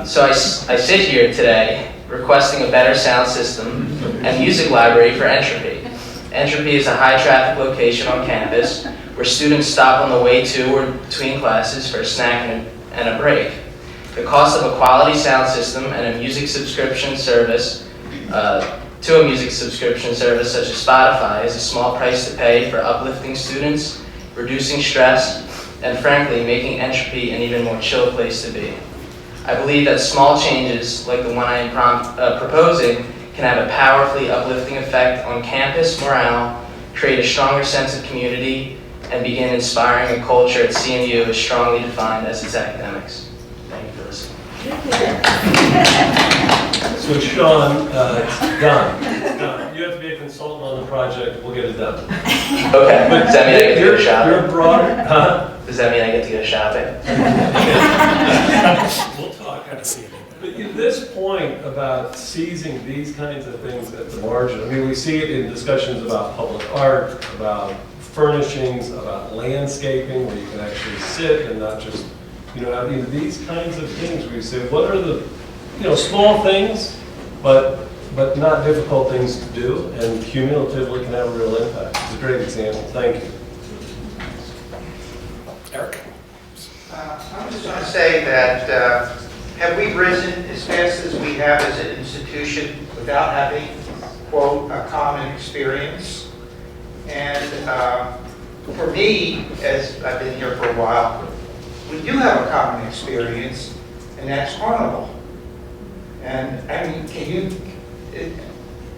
So I sit here today requesting a better sound system and music library for Entropy. Entropy is a high-traffic location on campus where students stop on the way to or between classes for a snack and a break. The cost of a quality sound system and a music subscription service such as Spotify is a small price to pay for uplifting students, reducing stress, and frankly, making Entropy an even more chill place to be. I believe that small changes, like the one I am proposing, can have a powerfully uplifting effect on campus morale, create a stronger sense of community, and begin inspiring a culture at CMU as strongly defined as its academics. Thank you for listening. So Sean, it's done. It's done. You have to be a consultant on the project. We'll get it done. Okay. But does that mean I get to go shopping? You're broad, huh? Does that mean I get to go shopping? We'll talk. But at this point about seizing these kinds of things at the margin, I mean, we see it in discussions about public art, about furnishings, about landscaping, where you can actually sit and not just, I mean, these kinds of things where you say, what are the, small things, but not difficult things to do, and cumulatively can have a real impact. It's a great example. Thank you. Eric? I'm just going to say that have we risen as fast as we have as an institution without having, quote, a common experience? And for me, as I've been here for a while, we do have a common experience, and that's Carnival. And I mean, can you?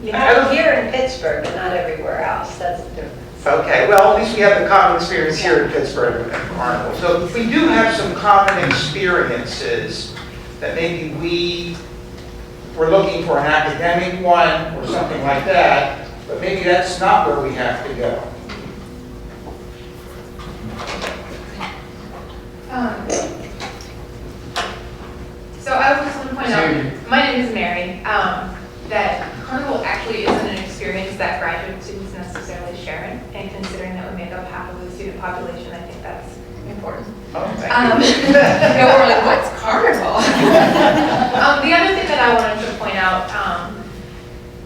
You have it here in Pittsburgh, but not everywhere else. That's the difference. Okay, well, at least we have the common experience here in Pittsburgh at Carnival. So if we do have some common experiences that maybe we were looking for an academic one or something like that, but maybe that's not where we have to go. So I would just want to point out, my name is Mary, that Carnival actually isn't an experience that graduate students necessarily share in, and considering that we make up half of the student population, I think that's important. Oh, thank you. Yeah, we're like, what's Carnival? The other thing that I wanted to point out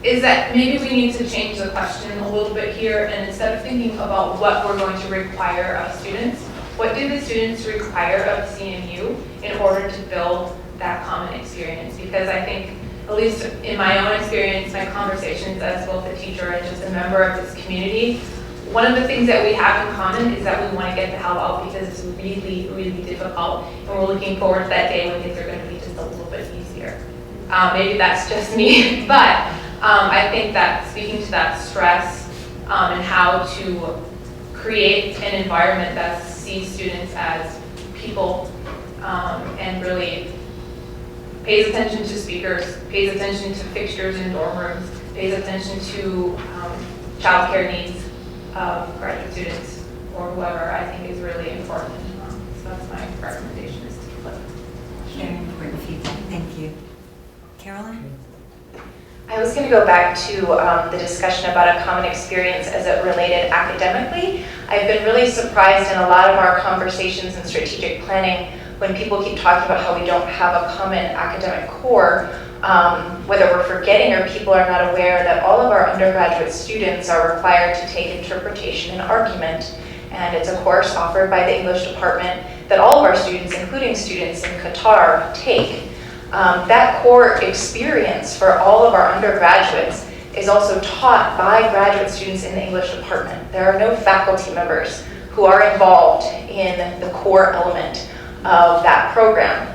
is that maybe we need to change the question a little bit here, and instead of thinking about what we're going to require of students, what do the students require of CMU in order to build that common experience? Because I think, at least in my own experience, my conversations as both a teacher and just a member of this community, one of the things that we have in common is that we want to get the hell out because it's really, really difficult. And we're looking forward to that day when things are going to be just a little bit easier. Maybe that's just me, but I think that speaking to that stress and how to create an environment that sees students as people and really pays attention to speakers, pays attention to fixtures in dorm rooms, pays attention to childcare needs of graduate students or whoever, I think is really important. So that's my recommendation, is to flip. Very important feedback. Thank you. Caroline? I was going to go back to the discussion about a common experience as it related academically. I've been really surprised in a lot of our conversations in strategic planning when people keep talking about how we don't have a common academic core, whether we're forgetting or people are not aware that all of our undergraduate students are required to take interpretation and argument. And it's a course offered by the English department that all of our students, including students in Qatar, take. That core experience for all of our undergraduates is also taught by graduate students in the English department. There are no faculty members who are involved in the core element of that program.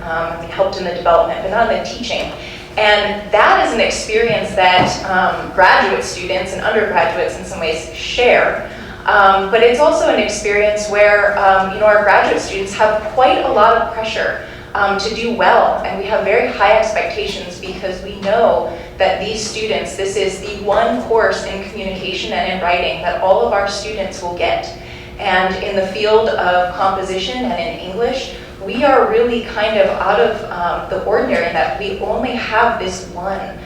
Helped in the development, but not in the teaching. And that is an experience that graduate students and undergraduates in some ways share. But it's also an experience where our graduate students have quite a lot of pressure to do well, and we have very high expectations because we know that these students, this is the one course in communication and in writing that all of our students will get. And in the field of composition and in English, we are really kind of out of the ordinary in that we only have this one.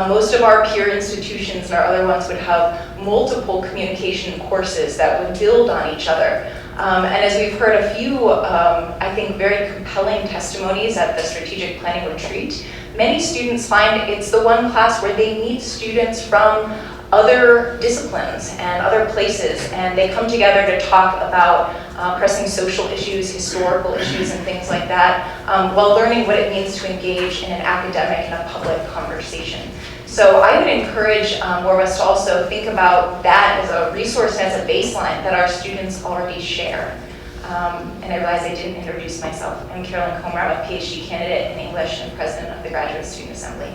Most of our peer institutions and our other ones would have multiple communication courses that would build on each other. And as we've heard a few, I think, very compelling testimonies at the strategic planning retreat, many students find it's the one class where they meet students from other disciplines and other places, and they come together to talk about pressing social issues, historical issues, and things like that, while learning what it means to engage in an academic and a public conversation. So I would encourage more of us to also think about that as a resource and as a baseline that our students already share. And I realize I didn't introduce myself. I'm Carolyn Comer. I'm a PhD candidate in English and president of the Graduate Student Assembly.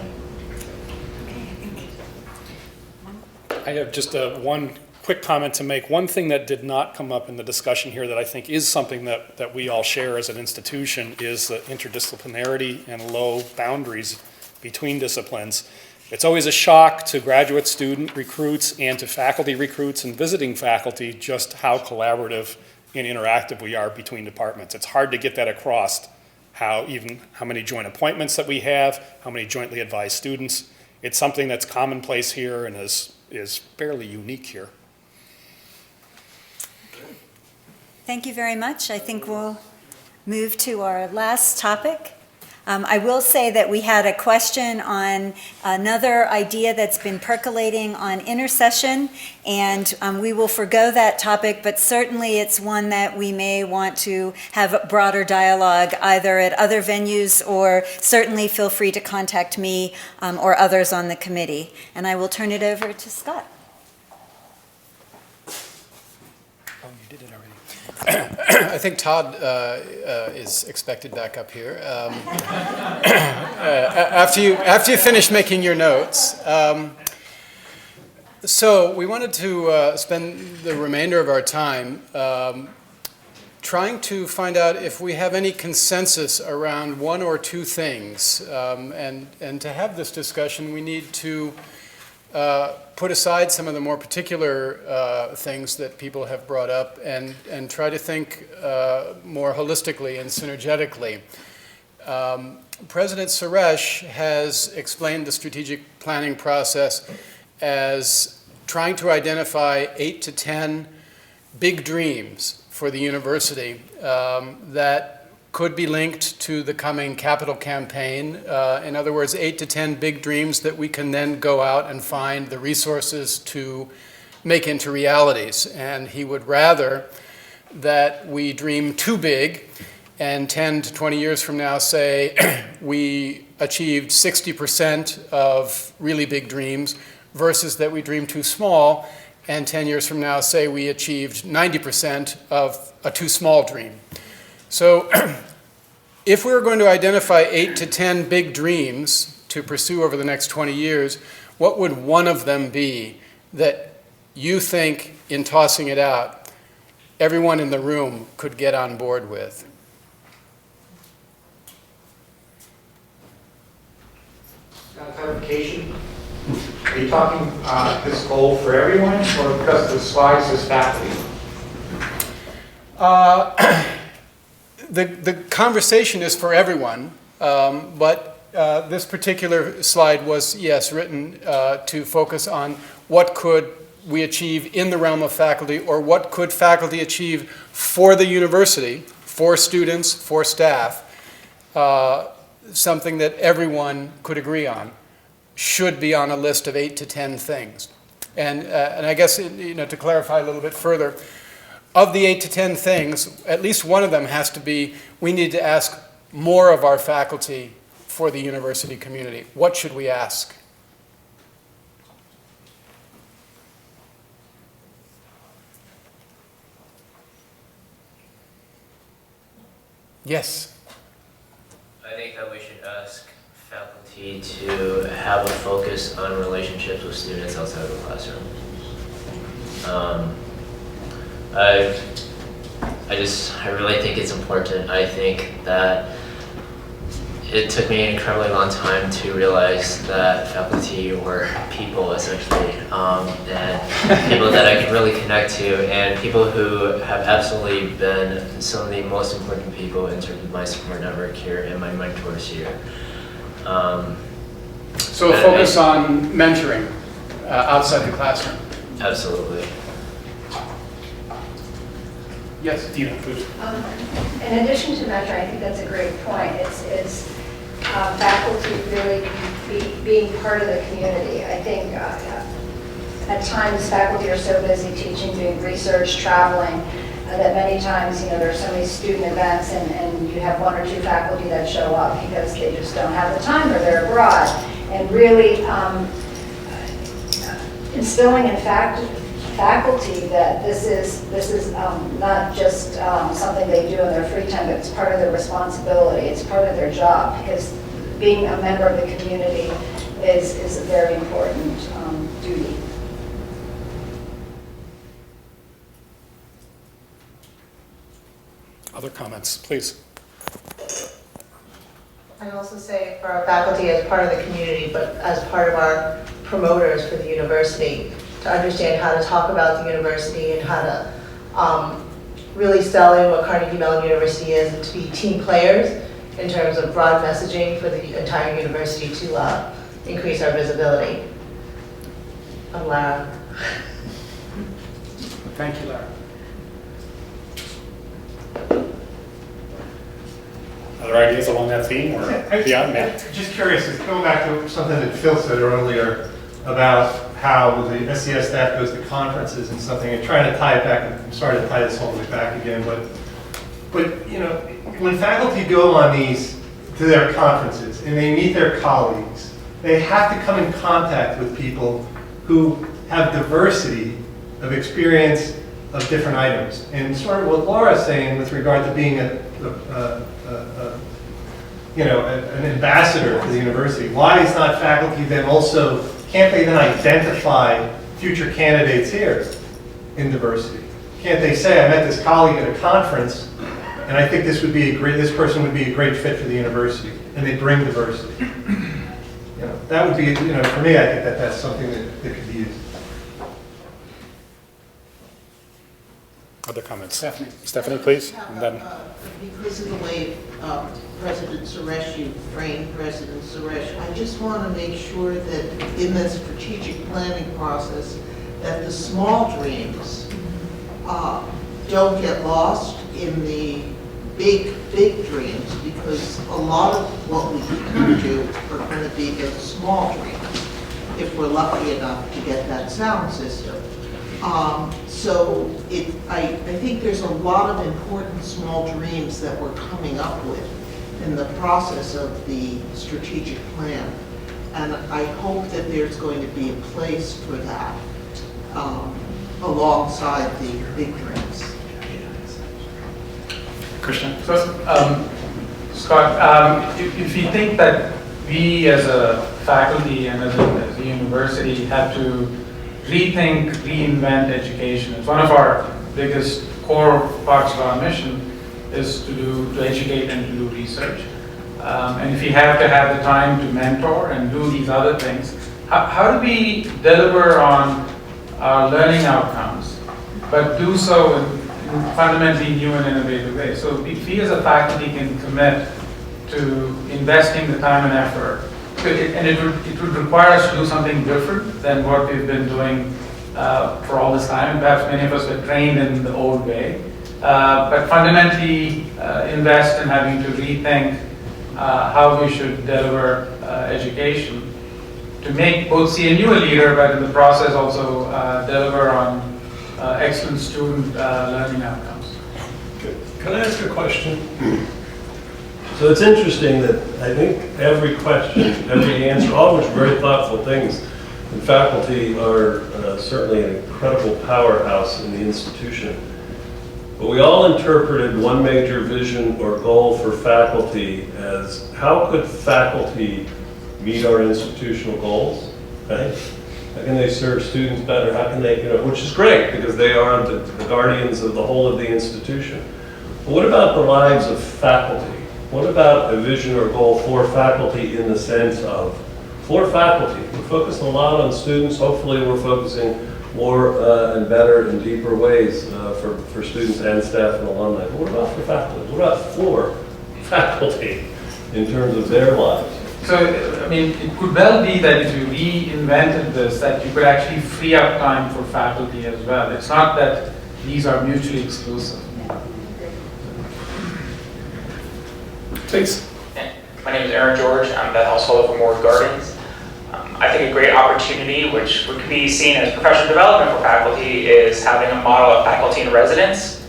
I have just one quick comment to make. One thing that did not come up in the discussion here that I think is something that we all share as an institution is the interdisciplinarity and low boundaries between disciplines. It's always a shock to graduate student recruits and to faculty recruits and visiting faculty just how collaborative and interactive we are between departments. It's hard to get that across, how many joint appointments that we have, how many jointly advised students. It's something that's commonplace here and is fairly unique here. Thank you very much. I think we'll move to our last topic. I will say that we had a question on another idea that's been percolating on intercession, and we will forgo that topic, but certainly it's one that we may want to have a broader dialogue either at other venues, or certainly feel free to contact me or others on the committee. And I will turn it over to Scott. I think Todd is expected back up here. After you finish making your notes. So we wanted to spend the remainder of our time trying to find out if we have any consensus around one or two things. And to have this discussion, we need to put aside some of the more particular things that people have brought up and try to think more holistically and synergetically. President Suresh has explained the strategic planning process as trying to identify 8 to 10 big dreams for the university that could be linked to the coming capital campaign. In other words, 8 to 10 big dreams that we can then go out and find the resources to make into realities. And he would rather that we dream too big and 10 to 20 years from now say we achieved 60% of really big dreams, versus that we dream too small and 10 years from now say we achieved 90% of a too small dream. So if we were going to identify 8 to 10 big dreams to pursue over the next 20 years, what would one of them be that you think, in tossing it out, everyone in the room could get on board with? Clarification. Are you talking this goal for everyone, or because the slide says faculty? The conversation is for everyone, but this particular slide was, yes, written to focus on what could we achieve in the realm of faculty, or what could faculty achieve for the university, for students, for staff, something that everyone could agree on should be on a list of 8 to 10 things. And I guess, to clarify a little bit further, of the 8 to 10 things, at least one of them has to be, we need to ask more of our faculty for the university community. What should we ask? Yes? I think that we should ask faculty to have a focus on relationships with students outside of the classroom. I really think it's important. I think that it took me an incredibly long time to realize that faculty were people, essentially, and people that I can really connect to, and people who have absolutely been some of the most important people in terms of my support network here and my mentors here. So a focus on mentoring outside the classroom. Absolutely. Yes, Dina, please. In addition to mentoring, I think that's a great point. It's faculty really being part of the community. I think at times faculty are so busy teaching, doing research, traveling, that many times, there's so many student events and you have 1 or 2 faculty that show up because they just don't have the time or they're abroad. And really instilling in faculty that this is not just something they do in their free time, but it's part of their responsibility. It's part of their job, because being a member of the community is a very important duty. Other comments, please. I also say for our faculty as part of the community, but as part of our promoters for the university, to understand how to talk about the university and how to really sell in what Carnegie Mellon University is, and to be team players in terms of broad messaging for the entire university to increase our visibility. I'm Lara. Thank you, Lara. Other ideas along that theme or beyond that? Just curious, going back to something that Phil said earlier about how the SES staff goes to conferences and something, and trying to tie it back, I'm sorry to tie this all the way back again, but you know, when faculty go on these, to their conferences, and they meet their colleagues, they have to come in contact with people who have diversity of experience of different items. And sort of what Laura's saying with regard to being you know, an ambassador for the university, why is not faculty then also, can't they then identify future candidates here in diversity? Can't they say, I met this colleague at a conference, and I think this person would be a great fit for the university, and they bring diversity. You know, that would be, you know, for me, I think that that's something that could be used. Other comments? Stephanie, please. And then Because of the way President Suresh, you framed President Suresh, I just want to make sure that in the strategic planning process, that the small dreams don't get lost in the big dreams, because a lot of what we can do are going to be the small dreams, if we're lucky enough to get that sound system. So I think there's a lot of important small dreams that we're coming up with in the process of the strategic plan. And I hope that there's going to be a place for that alongside the big dreams. Christian? So, Scott, if you think that we as a faculty and as a university have to rethink, reinvent education, it's one of our biggest core parts of our mission is to educate and to do research. And if we have to have the time to mentor and do these other things, how do we deliver on our learning outcomes, but do so in fundamentally new and innovative ways? So if we as a faculty can commit to investing the time and effort, it would require us to do something different than what we've been doing for all this time. And perhaps many of us were trained in the old way, but fundamentally invest in having to rethink how we should deliver education to make both CMU a leader, but in the process also deliver on excellent student learning outcomes. Can I ask a question? So it's interesting that I think every question, every answer, all which are very thoughtful things, and faculty are certainly an incredible powerhouse in the institution. But we all interpreted one major vision or goal for faculty as how could faculty meet our institutional goals, right? How can they serve students better? How can they, you know, which is great because they are the guardians of the whole of the institution. But what about the lives of faculty? What about a vision or goal for faculty in the sense of, for faculty, we're focusing a lot on students, hopefully we're focusing more and better and deeper ways for students and staff and alumni. But what about for faculty? What about for faculty in terms of their lives? So, I mean, it could well be that if you reinvented this, that you could actually free up time for faculty as well. It's not that these are mutually exclusive. Please. My name is Aaron George. I'm the House Fellow for Moore Gardens. I think a great opportunity, which could be seen as professional development for faculty, is having a model of faculty in residence,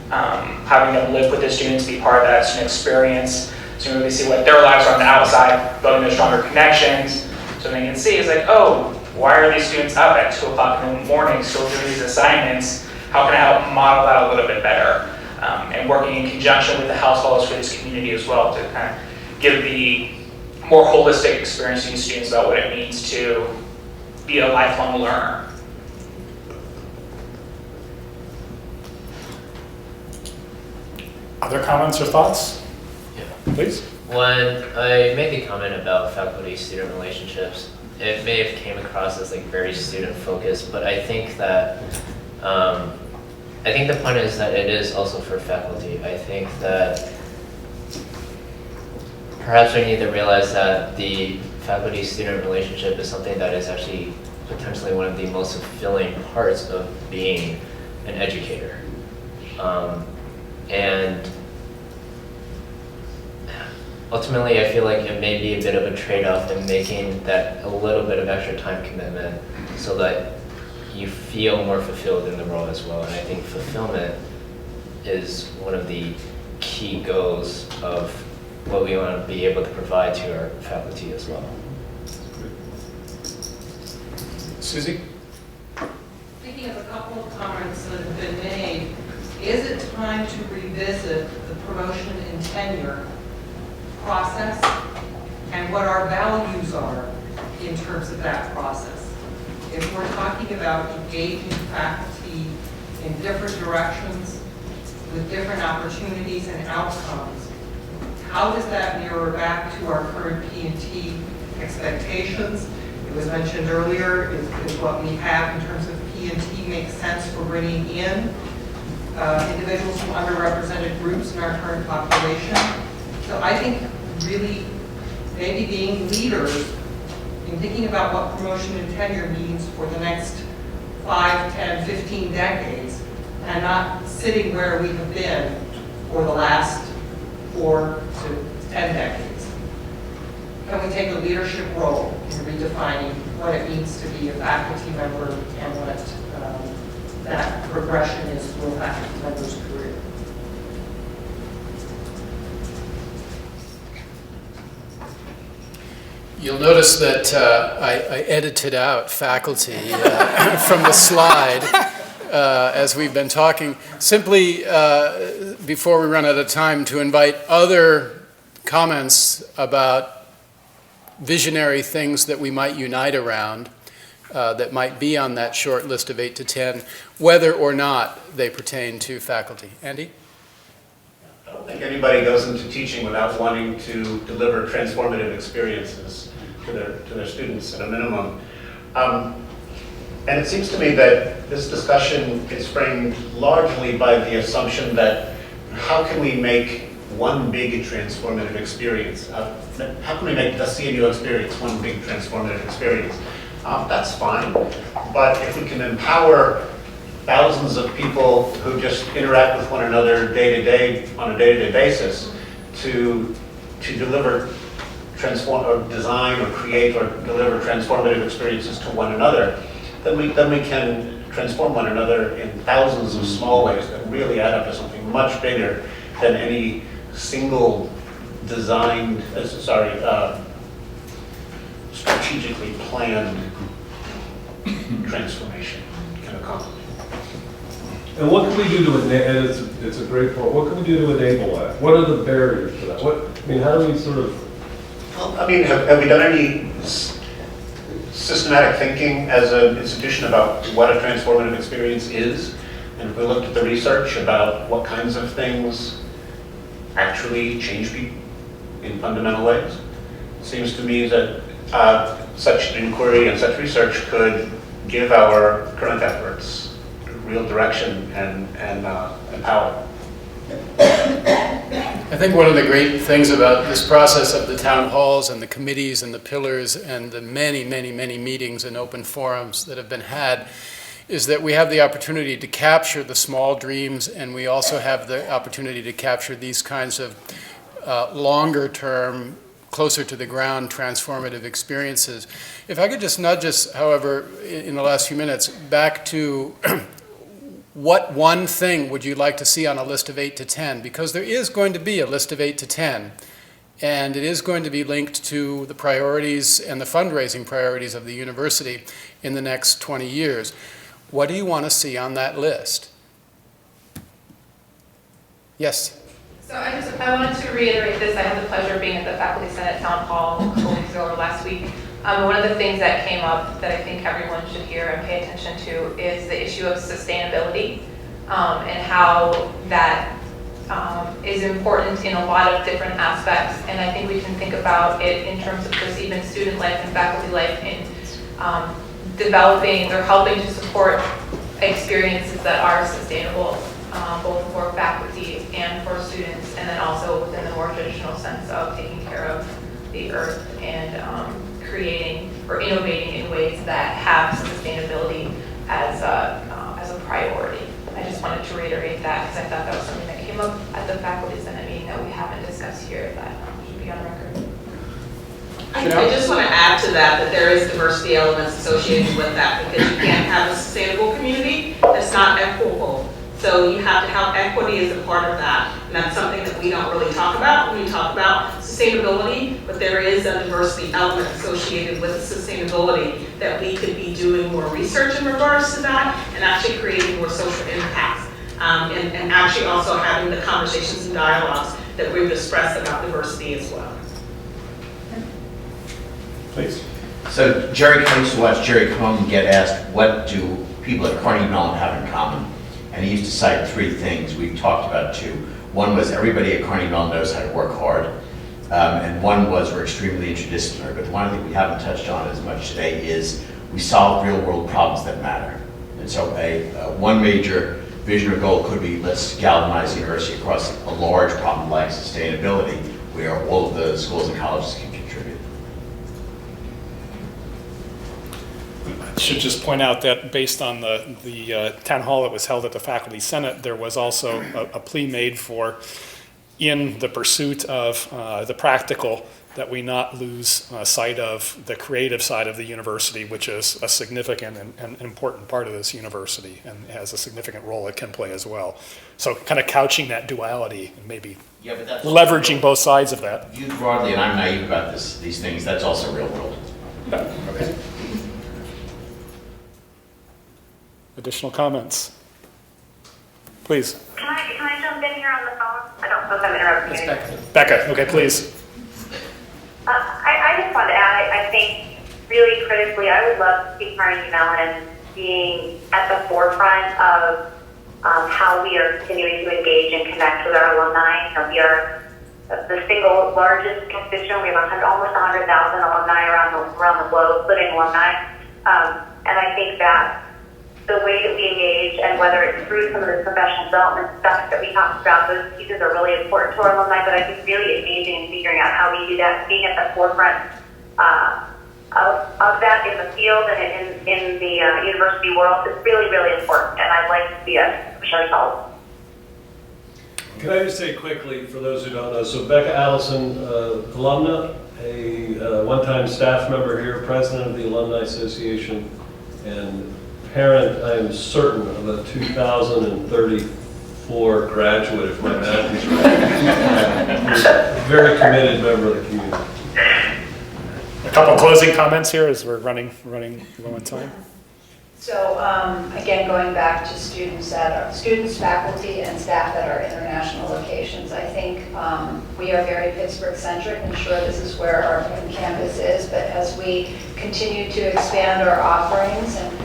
having them live with the students, be part of that student experience, so really see what their lives are on the outside, building those stronger connections, so they can see, it's like, oh, why are these students up at 2 o'clock in the morning still doing these assignments? How can I help model that a little bit better? And working in conjunction with the House Fellows for this community as well to kind of give the more holistic experience to these students about what it means to be a lifelong learner. Other comments or thoughts? Yeah. Please. When I made the comment about faculty-student relationships, it may have came across as like very student-focused, but I think that the point is that it is also for faculty. I think that perhaps we need to realize that the faculty-student relationship is something that is actually potentially one of the most fulfilling parts of being an educator. And ultimately I feel like it may be a bit of a trade-off in making that a little bit of extra time commitment so that you feel more fulfilled in the role as well. And I think fulfillment is one of the key goals of what we want to be able to provide to our faculty as well. Susie? Thinking of a couple of comments that have been made, is it time to revisit the promotion and tenure process and what our values are in terms of that process? If we're talking about engaging faculty in different directions with different opportunities and outcomes, how does that mirror back to our current P&T expectations? It was mentioned earlier, is what we have in terms of P&T makes sense for bringing in individuals from underrepresented groups in our current population. So I think really maybe being leaders in thinking about what promotion and tenure means for the next 5, 10, 15 decades, and not sitting where we have been for the last 4 to 10 decades. Can we take a leadership role in redefining what it means to be a faculty member and what that progression is through a faculty member's career? You'll notice that I edited out faculty from the slide as we've been talking, simply before we run out of time to invite other comments about visionary things that we might unite around that might be on that short list of 8 to 10, whether or not they pertain to faculty. Andy? I don't think anybody goes into teaching without wanting to deliver transformative experiences to their students at a minimum. And it seems to me that this discussion is framed largely by the assumption that how can we make one big transformative experience? How can we make the CMU experience one big transformative experience? That's fine, but if we can empower thousands of people who just interact with one another day to day, on a day-to-day basis, to deliver design or create or deliver transformative experiences to one another, then we can transform one another in thousands of small ways that really add up to something much bigger than any single designed, strategically planned transformation can accomplish. And what can we do to enable, it's a great point, what can we do to enable that? What are the barriers to that? How do we sort of... Well, have we done any systematic thinking as an institution about what a transformative experience is? And if we looked at the research about what kinds of things actually change people in fundamental ways, it seems to me that such inquiry and such research could give our current efforts real direction and power. I think one of the great things about this process of the town halls and the committees and the pillars and the many, many, many meetings and open forums that have been had is that we have the opportunity to capture the small dreams, and we also have the opportunity to capture these kinds of longer term, closer to the ground transformative experiences. If I could just nudge us, however, in the last few minutes, back to what one thing would you like to see on a list of 8 to 10? Because there is going to be a list of 8 to 10, and it is going to be linked to the priorities and the fundraising priorities of the university in the next 20 years. What do you want to see on that list? Yes? So I wanted to reiterate this. I had the pleasure of being at the Faculty Senate Town Hall a couple weeks ago or last week. One of the things that came up that I think everyone should hear and pay attention to is the issue of sustainability and how that is important in a lot of different aspects. And I think we can think about it in terms of just even student life and faculty life in developing or helping to support experiences that are sustainable, both for faculty and for students, and then also within the more traditional sense of taking care of the earth and creating or innovating in ways that have sustainability as a priority. I just wanted to reiterate that because I thought that was something that came up at the Faculty Senate meeting that we haven't discussed here that should be be on record. I just want to add to that there is diversity elements associated with that, because you can't have a sustainable community that's not equitable. So you have to have equity as a part of that. And that's something that we don't really talk about when we talk about sustainability, but there is a diversity element associated with sustainability that we could be doing more research in regards to that and actually creating more social impacts. And actually also having the conversations and dialogues that we've expressed about diversity as well. Please. So Jerry, I used to watch Jerry Cohen get asked, what do people at Carnegie Mellon have in common? And he used to cite three things. We talked about two. One was everybody at Carnegie Mellon knows how to work hard. And one was we're extremely interdisciplinary. But the one thing we haven't touched on as much today is we solve real world problems that matter. And so one major vision or goal could be, let's galvanize the university across a large problem like sustainability, where all of the schools and colleges can contribute. I should just point out that based on the town hall that was held at the Faculty Senate, there was also a plea made for, in the pursuit of the practical, that we not lose sight of the creative side of the university, which is a significant and important part of this university and has a significant role it can play as well. So kind of couching that duality and maybe leveraging both sides of that. Viewed broadly, and I'm naive about these things, that's also real world. Okay. Additional comments? Please. Can I jump in here on the phone? I don't know if I'm interrupting you. Becca, okay, please. I just wanted to add, I think really critically, I would love to see Carnegie Mellon being at the forefront of how we are continuing to engage and connect with our alumni. We are the single largest constituent. We have almost 100,000 alumni around the globe, including alumni. And I think that the way that we engage, and whether it's through some of the professional development stuff that we talked about, those pieces are really important to our alumni, but I think really engaging and figuring out how we do that, being at the forefront of that in the field and in the university world is really, really important, and I'd like to see us push ourselves. Can I just say quickly, for those who don't know, so Becca Allison, alumna, a one-time staff member here, president of the Alumni Association, and parent, I am certain, of a 2034 graduate, if my math is right. Very committed member of the community. A couple closing comments here as we're running low on time. So again, going back to students, faculty, and staff at our international locations, I think we are very Pittsburgh-centric, and sure this is where our main campus is, but as we continue to expand our offerings and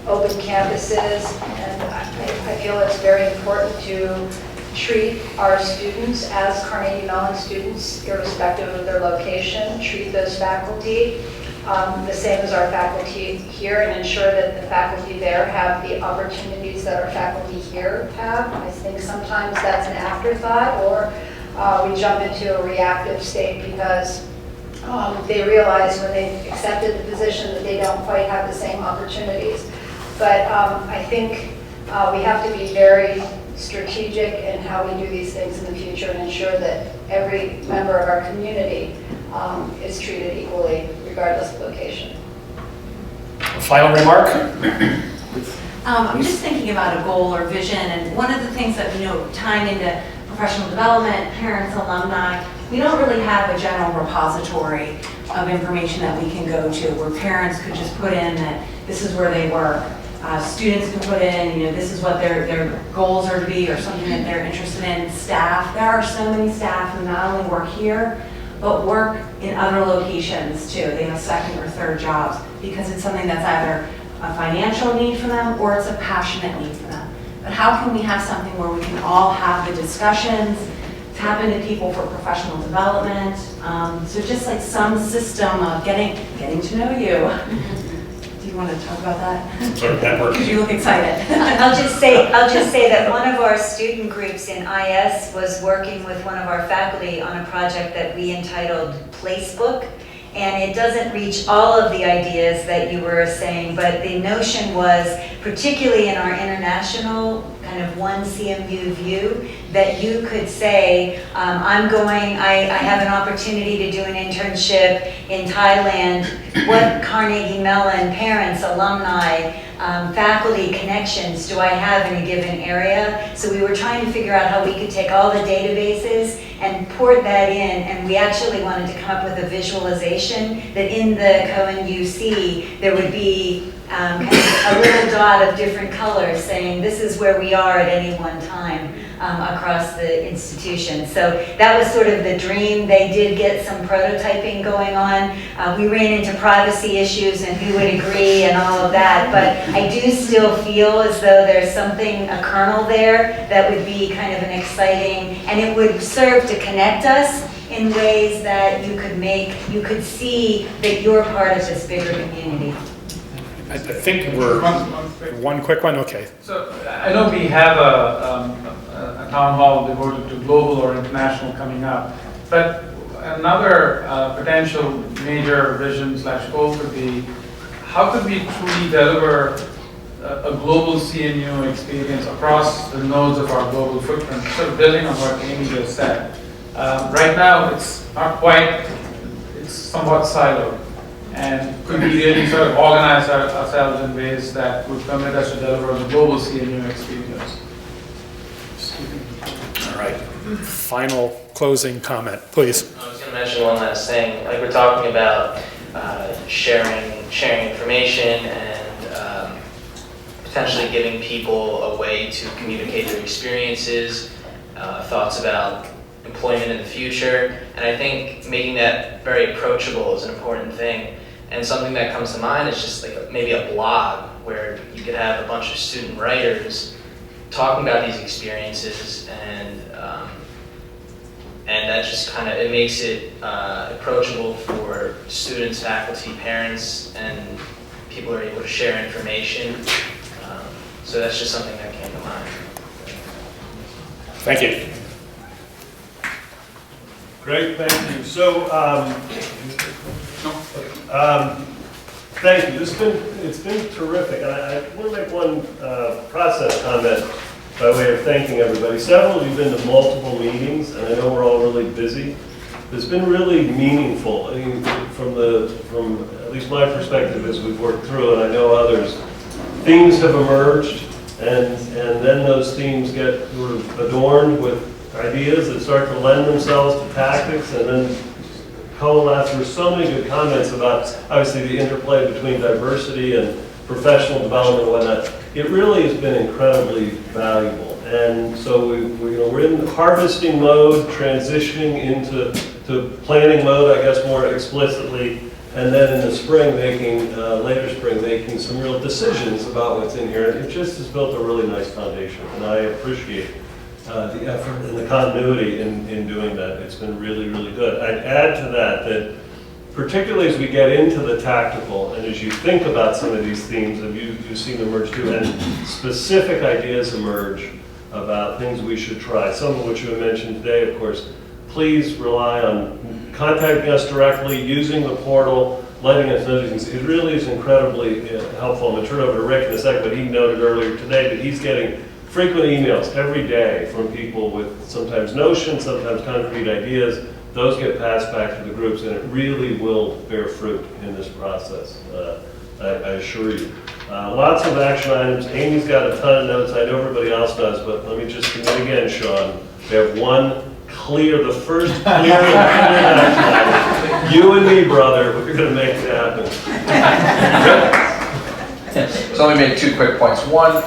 open campuses, and I feel it's very important to treat our students as Carnegie Mellon students, irrespective of their location, treat those faculty the same as our faculty here, and ensure that the faculty there have the opportunities that our faculty here have. I think sometimes that's an afterthought, or we jump into a reactive state because they realize when they've accepted the position that they don't quite have the same opportunities. But I think we have to be very strategic in how we do these things in the future and ensure that every member of our community is treated equally, regardless of location. Final remark? I'm just thinking about a goal or vision, and one of the things that, tying into professional development, parents, alumni, we don't really have a general repository of information that we can go to where parents could just put in that this is where they work. Students can put in, this is what their goals are to be or something that they're interested in. Staff, there are so many staff who not only work here, but work in other locations too. They have second or third jobs because it's something that's either a financial need for them or it's a passionate need for them. But how can we have something where we can all have the discussions, tap into people for professional development? So just like some system of getting to know you. Do you want to talk about that? Sort of network. Because you look excited. I'll just say that one of our student groups in IS was working with one of our faculty on a project that we entitled Placebook. And it doesn't reach all of the ideas that you were saying, but the notion was, particularly in our international kind kind of one CMU view, that you could say, I have an opportunity to do an internship in Thailand. What Carnegie Mellon parents, alumni, faculty connections do I have in a given area? So we were trying to figure out how we could take all the databases and port that in, and we actually wanted to come up with a visualization that in the Cohen UC there would be kind of a little dot of different colors saying this is where we are at any one time across the institution. So that was sort of the dream. They did get some prototyping going on. We ran into privacy issues and who would agree and all of that, but I do still feel as though there's something, a kernel there that would be kind of an exciting, and it would serve to connect us in ways that you could see that you're part of this bigger community. I think we're, one quick one, okay. So I know we have a town hall devoted to global or international coming up, but another potential major vision / goal could be, how could we truly deliver a global CMU experience across the nodes of our global footprint, sort of building on what Amy just said. Right now, it's not quite, it's somewhat siloed. And could we really sort of organize ourselves in ways that would permit us to deliver the global CMU experience? All right, final closing comment, please. I was going to mention one last thing. Like we're talking about sharing information and potentially giving people a way to communicate their experiences, thoughts about employment in the future, and I think making that very approachable is an important thing. And something that comes to mind is just like maybe a blog where you could have a bunch of student writers talking about these experiences, and that just kind of, it makes it approachable for students, faculty, parents, and people are able to share information. So that's just something that came to mind. Thank you. Great, thank you. So, thank you. It's been terrific. And I want to make one process comment by way of thanking everybody. Several of you have been to multiple meetings, and I know we're all really busy. It's been really meaningful. I mean, from at least my perspective as we've worked through, and I know others, themes have emerged, and then those themes get sort of adorned with ideas that start to lend themselves to tactics, and then coalesce. There were so many good comments about, obviously, the interplay between diversity and professional development and whatnot. It really has been incredibly valuable. And so we're in harvesting mode, transitioning into planning mode, I guess, more explicitly, and then in the spring, later spring, making some real decisions about what's in here. It just has built a really nice foundation, and I appreciate the effort and the continuity in doing that. It's been really, really good. I'd add to that particularly as we get into the tactical, and as you think about some of these themes, you've seen them emerge too, and specific ideas emerge about things we should try, some of which you have mentioned today, of course. Please rely on contacting us directly, using the portal, letting us know these things. It really is incredibly helpful. I'm going to turn it over to Rick in a second, but he noted earlier today that he's getting frequent emails every day from people with sometimes notions, sometimes concrete ideas. Those get passed back to the groups, and it really will bear fruit in this process, I assure you. Lots of action items. Amy's got a ton of notes. I know everybody else does, but let me just commit again, Sean. We have the first clear action item. You and me, brother, we're going to make it happen. So let me make 2 quick points. One,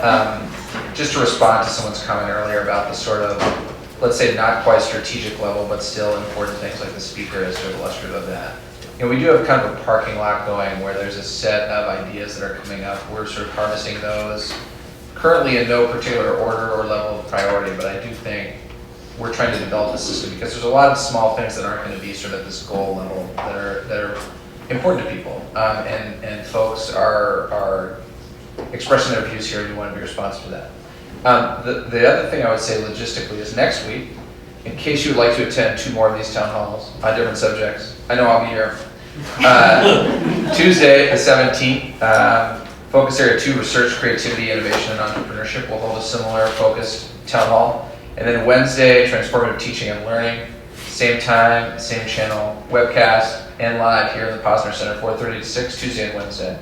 just to respond to someone's comment earlier about the sort of, let's say, not quite strategic level, but still important things like the speaker is sort of illustrative of that. You know, we do have kind of a parking lot going where there's a set of ideas that are coming up. We're sort of harvesting those currently in no particular order or level of priority, but I do think we're trying to develop a system because there's a lot of small things that aren't going to be sort of at this goal level that are important to people, and folks are expressing their views here, and we want to be responsive to that. The other thing I would say logistically is next week, in case you would like to attend 2 more of these town halls on different subjects, I know I'll be here. Tuesday the 17th, Focus Area 2, Research, Creativity, Innovation, and Entrepreneurship will hold a similar focused town hall. And then Wednesday, Transformative Teaching and Learning. Same time, same channel, webcast, and live here in the Posner Center, 4:30 to 6, Tuesday and Wednesday.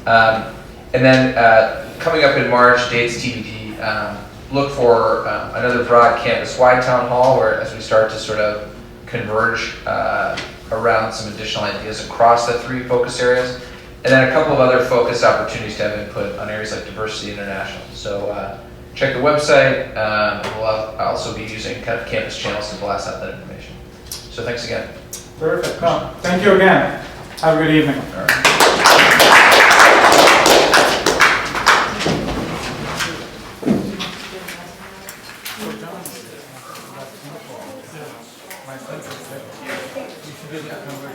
And then coming up in March, dates TBD, look for another broad campus-wide town hall where as we start to sort of converge around some additional ideas across the 3 focus areas. And then a couple of other focus opportunities to have input on areas like diversity international. So check the website. We'll also be using kind of campus channels to blast out that information. So thanks again. Perfect. No, thank you again. Have a good evening. All right. My sense is that you should be able to convert